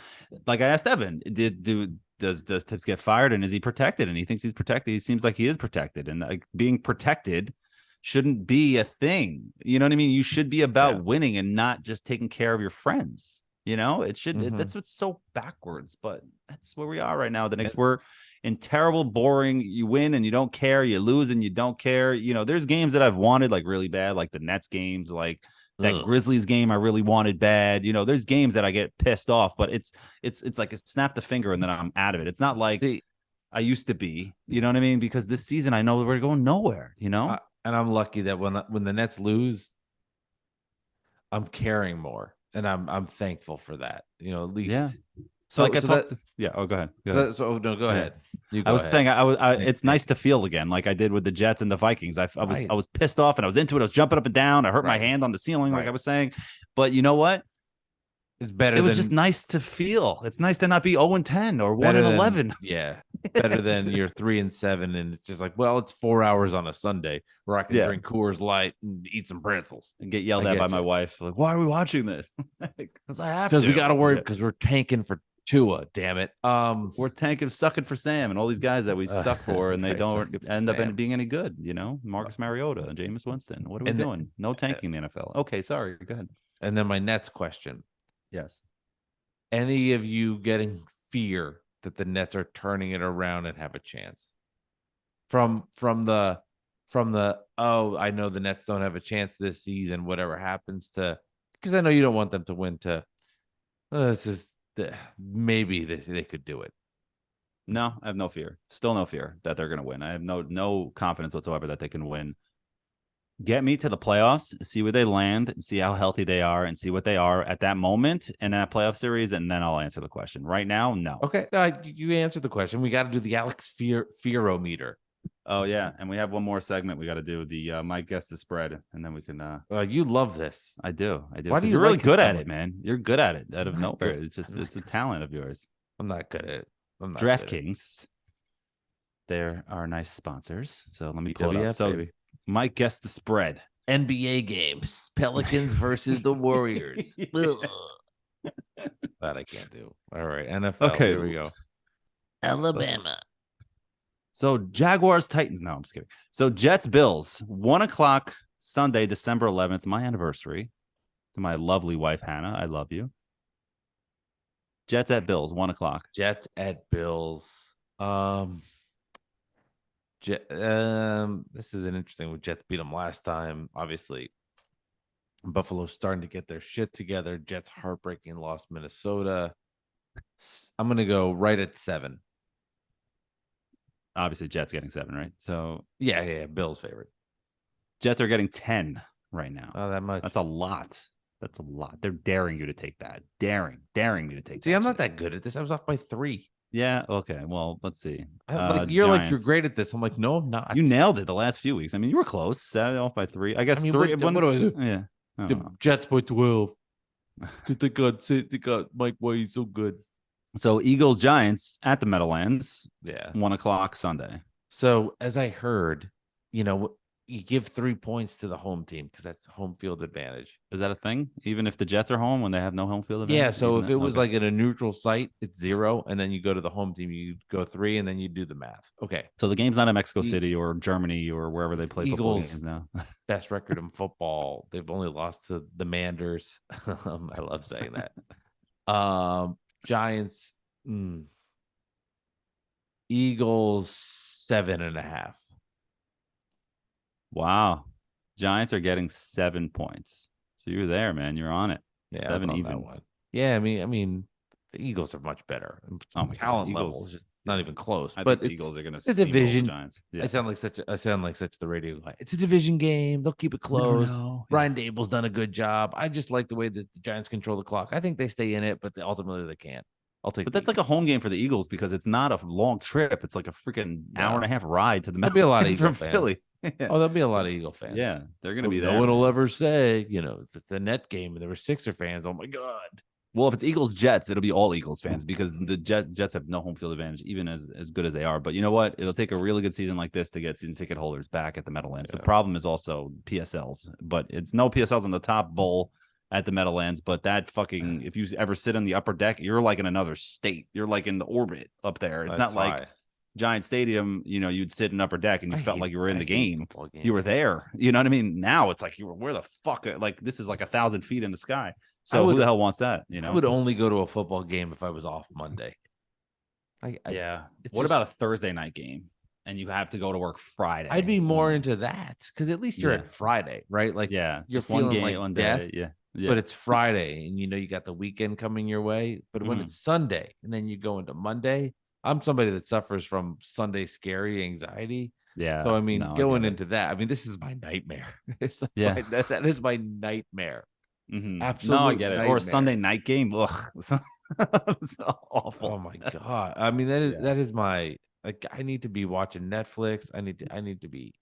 Like I asked Evan, does Tibbs get fired and is he protected? And he thinks he's protected. He seems like he is protected, and like being protected shouldn't be a thing. You know what I mean? You should be about winning and not just taking care of your friends. You know, it should. That's what's so backwards, but that's where we are right now. The Knicks we're in terrible, boring. You win and you don't care. You lose and you don't care. You know, there's games that I've wanted like really bad, like the Nets games, like that Grizzlies game I really wanted bad. You know, there's games that I get pissed off, but it's like a snap the finger and then I'm out of it. It's not like I used to be. You know what I mean? Because this season I know we're going nowhere. You know, and I'm lucky that when the Nets lose, I'm caring more. And I'm thankful for that, you know, at least. Yeah. So like I talked. Oh, go ahead. Go ahead. You go I was ahead. saying, it's nice to feel again, like I did with the Jets and the Vikings. I was pissed off and I was into it. I was jumping up and down. I hurt my hand on the ceiling, like I was saying. But you know what? It's better. It was just nice to feel. It's nice to not be 0-10 or 1-11. Yeah, better than you're 3-7, and it's just like, well, it's 4 hours on a Sunday where I can drink Coors Light and eat some pretzels and get yelled at by my wife. Like, why are we watching this? Because I have to. Because we got to worry because we're tanking for Tua. Damn it. We're tanking, sucking for Sam and all these guys that we suck for, and they don't end up being any good. You know, Marcus Mariota and Jameis Winston. What are we doing? No tanking in the NFL. Okay, sorry. Go ahead. And then my Nets question. Yes. Any of you getting fear that the Nets are turning it around and have a chance? From the I know the Nets don't have a chance this season, whatever happens to, because I know you don't want them to win, to this is maybe they could do it. No, I have no fear. Still no fear that they're going to win. I have no confidence whatsoever that they can win. Get me to the playoffs, see where they land, and see how healthy they are, and see what they are at that moment in that playoff series, and then I'll answer the question. Right now, no. Okay, you answered the question. We got to do the Alex Fearometer. Oh yeah, and we have one more segment we got to do. The Mike Guess the Spread, and then we can. You love this. I do. Why do you? You're like really good at it, man. You're good at it out of nowhere. It's a talent of yours. I'm not good at it. DraftKings. They're our nice sponsors. So let me pull it up. So. Baby. Mike guessed the spread. NBA games. Pelicans versus the Warriors. That I can't do. All right. NFL. Okay. Here we go. Alabama. So Jaguars, Titans. No, I'm just kidding. So Jets, Bills, 1:00 Sunday, December 11th, my anniversary. To my lovely wife, Hannah. I love you. Jets at Bills, 1:00. Jets at Bills. This is an interesting one. Jets beat them last time. Obviously, Buffalo's starting to get their shit together. Jets heartbreaking lost Minnesota. I'm gonna go right at 7. Obviously, Jets getting 7, right? So yeah. Bills favorite. Jets are getting 10 right now. Oh, that much. That's a lot. They're daring you to take that. Daring me to take that. See, I'm not that good at this. I was off by 3. Yeah. Okay. Well, let's see. You're Giants. you're great at this. I'm like, no, I'm not. You nailed it the last few weeks. I mean, you were close. Set off by 3. I guess 3. What do I do? Yeah. The Jets by 12. Because they got Mike White so good. So Eagles, Giants at the Meadowlands. Yeah. 1:00 Sunday. So as I heard, you give 3 points to the home team because that's home field advantage. Is that a thing? Even if the Jets are home when they have no home field advantage? Yeah. So if it was like in a neutral site, it's 0. And then you go to the home team, you go 3, and then you do the math. Okay. So the game's not in Mexico City or Germany or wherever they play football games now. Best record in football. They've only lost to the Manders. I love saying that. Giants, Eagles 7.5. Wow. Giants are getting 7 points. So you're there, man. You're on it. Yeah, 7 on even. that one. Yeah, I mean, the Eagles are much better. Oh, my talent God. level is just not even close. I but think the Eagles are going to it's a division. Giants. Yeah. I sound like such the radio guy. It's a division game. They'll keep it close. Brian Dable's done a good job. I just like the way that the Giants control the clock. I think they stay in it, but ultimately they can't. But that's like a home game for the Eagles because it's not a long trip. It's like a freaking hour and a half ride to the There'll be a lot of Eagle from fans. Philly. Yeah. Oh, there'll be a lot of Eagle fans. Yeah, they're going to be there. No one will ever say, if it's a net game and there were Sixer fans, oh my God. Well, if it's Eagles Jets, it'll be all Eagles fans because the Jets have no home field advantage, even as good as they are. But you know what? It'll take a really good season like this to get season ticket holders back at the Meadowlands. Yeah. The problem is also PSLs, but it's no PSLs on the top bowl at the Meadowlands. But that fucking, if you ever sit on the upper deck, you're like in another state. You're like in the orbit up there. It's not like Giant Stadium, you'd sit in upper deck and you felt like you were in the game. Games. You were there. You know what I mean? Now it's like where the fuck? Like this is like 1,000 feet in the sky. So who the hell wants that? I would only go to a football game if I was off Monday. Yeah. What about a Thursday night game? And you have to go to work Friday. I'd be more into that because at least you're at Friday, right? Like, you're just one feeling game, like one death, day. but it's Friday and you got the weekend coming your way. But when it's Sunday and then you go into Monday, I'm somebody that suffers from Sunday scary anxiety. Yeah. So, I mean, going into that, I mean, this is my nightmare. It's like that is my nightmare. Mm-hmm. Absolutely. No, I get it. Or a Sunday night game. Ugh. It's awful. Oh my God. I mean, that is my, like, I need to be watching Netflix. I need to be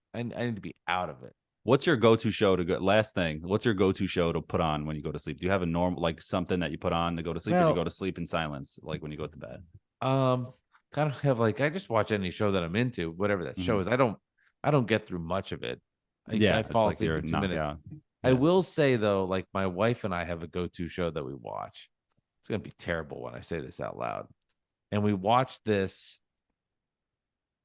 out of it. What's your go-to show to go? Last thing, what's your go-to show to put on when you go to sleep? Do you have a normal, like something that you put on to go to sleep, or do you go to sleep in silence, like when you go to bed? I don't have I just watch any show that I'm into, whatever that show is. I don't get through much of it. I fall asleep in 2 minutes. Yeah. I will say though, like my wife and I have a go-to show that we watch. It's gonna be terrible when I say this out loud. And we watch this.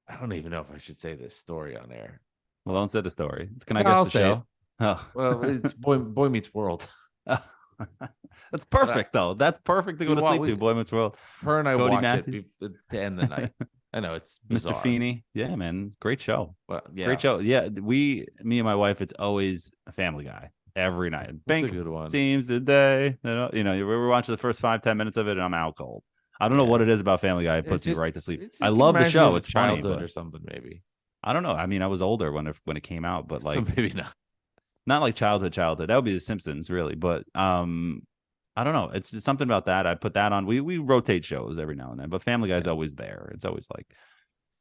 I don't even know if I should say this story on air. Well, don't say the story. Can I guess the show? Oh. Well, it's Boy Meets World. That's perfect, though. That's perfect to go to sleep to. Boy Meets World. Her and I watch it to end the night. I know it's bizarre. Mr. Feeney. Yeah, man. Great show. Well, yeah. Great show. Yeah, me and my wife, it's always a Family Guy every night. That's a good one. Seems today. We're watching the first 5-10 minutes of it, and I'm out cold. I don't know what it is about Family Guy. It puts me right to sleep. I love the show. It's funny, or something maybe. I don't know. I mean, I was older when it came out, but like so maybe not like childhood. That would be The Simpsons, really. But I don't know. It's just something about that. I put that on. We rotate shows every now and then, but Family Guy's always there. It's always like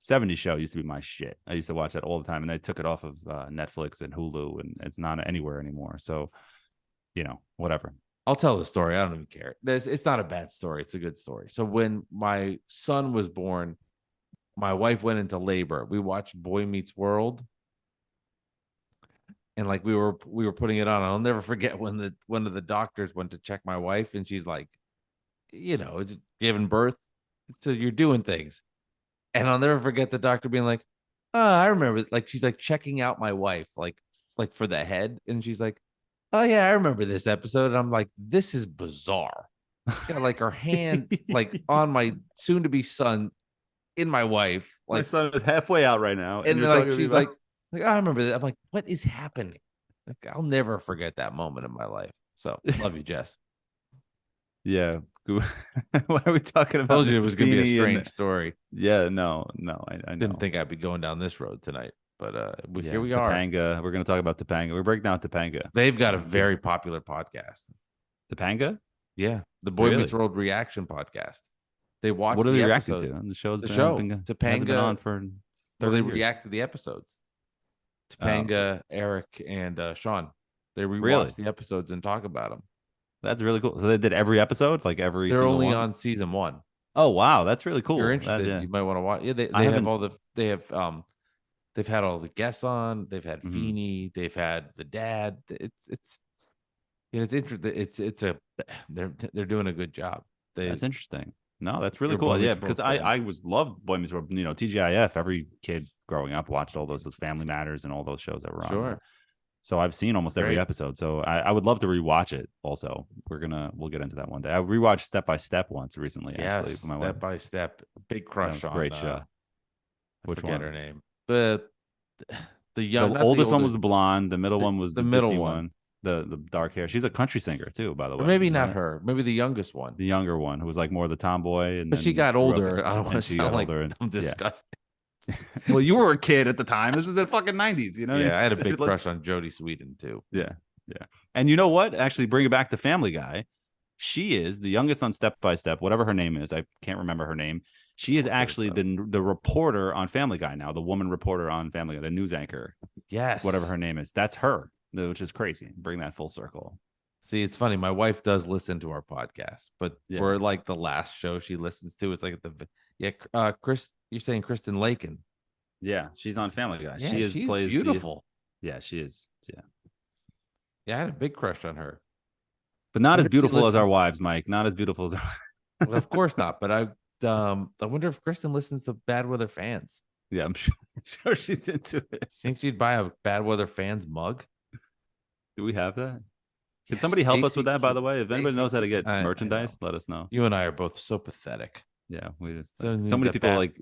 70s show used to be my shit. I used to watch that all the time, and they took it off of Netflix and Hulu, and it's not anywhere anymore. So, whatever. I'll tell the story. I don't even care. It's not a bad story. It's a good story. So when my son was born, my wife went into labor. We watched Boy Meets World. And like we were putting it on. I'll never forget when one of the doctors went to check my wife, and she's like, it's giving birth. So you're doing things. And I'll never forget the doctor being like, oh, I remember, like she's like checking out my wife, like for the head. And she's like, oh yeah, I remember this episode. And I'm like, this is bizarre. Got like her hand like on my soon-to-be son in my wife. Like my son is halfway out right now. And like she's like, I remember that. I'm like, what is happening? Like, I'll never forget that moment in my life. So love you, Jess. Yeah. Why are we talking about? I told you it was going to be a strange story. Yeah, no, I didn't think I'd be going down this road tonight, but here we Topanga. We're going to talk about Topanga. We're breaking down Topanga. They've got a very popular podcast. Topanga? Yeah, the Boy Meets World reaction podcast. They watch. What are they reacting to? The show. Topanga been on for 30 they years. react to the episodes. Topanga, Eric, and Sean. They rewatch the episodes and talk about them. That's really cool. So they did every episode, like every. They're only on season 1. Oh wow, that's really cool. You're interested? You might want to watch. Yeah, they have all the. They have they've had all the guests on. They've had Feeney. They've had the dad. It's interesting. They're doing a good job. That's interesting. No, that's really cool. Yeah, because I loved Boy Meets World. TGIF. Every kid growing up watched all those Family Matters and all those shows that were on. Sure. So I've seen almost every episode. So I would love to rewatch it. Also, we'll get into that one day. I rewatched Step by Step once recently. Actually, with my wife. Step by Step, big crush on. Great show. Which one? Her name. The oldest one was the blonde. The middle one was the middle one. The dark hair. She's a country singer too, by the way. Or maybe not her. Maybe the youngest one. The younger one, who was like more the tomboy. But she got older. I don't want to sound like I'm disgusted. Well, you were a kid at the time. This is the fucking 90s, Yeah, I had a big crush on Jodie Sweetin too. Yeah. And you know what? Actually, bring it back to Family Guy. She is the youngest on Step by Step, whatever her name is. I can't remember her name. She is actually the reporter on Family Guy now, the woman reporter on Family Guy, the news anchor. Yes. Whatever her name is. That's her, which is crazy. Bring that full circle. See, it's funny. My wife does listen to our podcast, but we're like the last show she listens to. It's like Chris, you're saying Kristen Lakin. Yeah, she's on Family Guy. Yeah, she's plays beautiful. Yeah, she is. Yeah, I had a big crush on her. But not as beautiful as our wives, Mike. Not as beautiful as our Well, of course not. But I wonder if Kristen listens to Bad Weather Fans. Yeah, I'm sure she's into it. Think she'd buy a Bad Weather Fans mug? Do we have that? Can Yes, somebody help us with Stacey that, by Q- the way? If anybody Stacey knows how to Q- get I know. merchandise, let us know. You and I are both so pathetic. Yeah, we just So so many that people bad-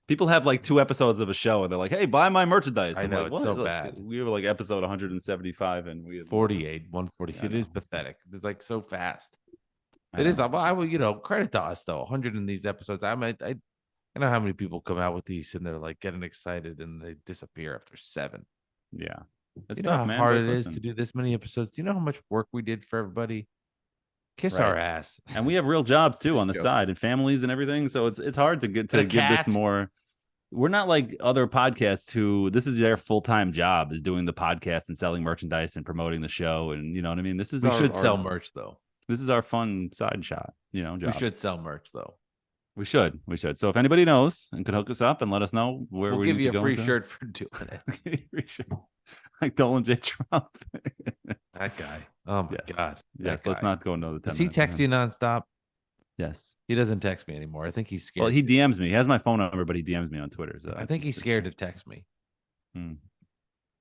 people have like 2 episodes of a show and they're like, "Hey, buy my merchandise." I I'm know, like, it's so Look, bad. we were like episode 175 and we had 48, 140. Yeah, I It is know. pathetic. It's like so fast. I It is. know. I will, credit to us though. 100 in these episodes. I know how many people come out with these and they're like getting excited and they disappear after 7. Yeah. It's You know tough, how man. hard but it is listen. to do this many episodes. Do you know how much work we did for everybody? Kiss Right. our ass. And we have real jobs too on the Joke. side and families and everything. So it's hard to get to And a give this cat. more. We're not like other podcasts who this is their full-time job is doing the podcast and selling merchandise and promoting the show. And you know what I mean? This is We our, should our- sell merch though. This is our fun side shot, job. We should sell merch though. We should. So if anybody knows and can hook us up and let us know where We'll we give need you to a go free into. shirt for doing it. Free shirt. Like Dolan J. Trump. That guy. Oh my Yes. God. Yes, That let's guy. not go another 10 Does he minutes. text you nonstop? Yes. He doesn't text me anymore. I think he's scared. Well, he to. DMs me. He has my phone number, but he DMs me on Twitter. So I think he's scared to text me. Hmm.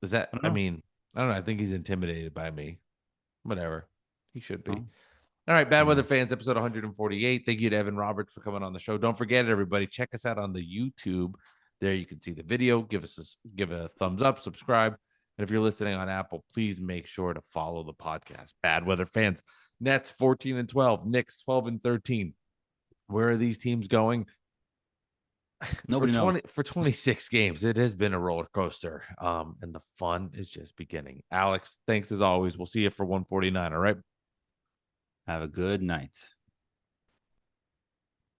Is that? I don't I know. mean, I don't know. I think he's intimidated by me. Whatever. He should be. Oh. All right, Bad Yeah. Weather Fans, episode 148. Thank you to Evan Roberts for coming on the show. Don't forget, everybody, check us out on the YouTube. There you can see the video. Give a thumbs up, subscribe. And if you're listening on Apple, please make sure to follow the podcast. Bad Weather Fans. Nets 14-12. Knicks 12-13. Where are these teams going? Nobody knows. For 26 games. It has been a roller coaster. And the fun is just beginning. Alex, thanks as always. We'll see you for 149. All right. Have a good night.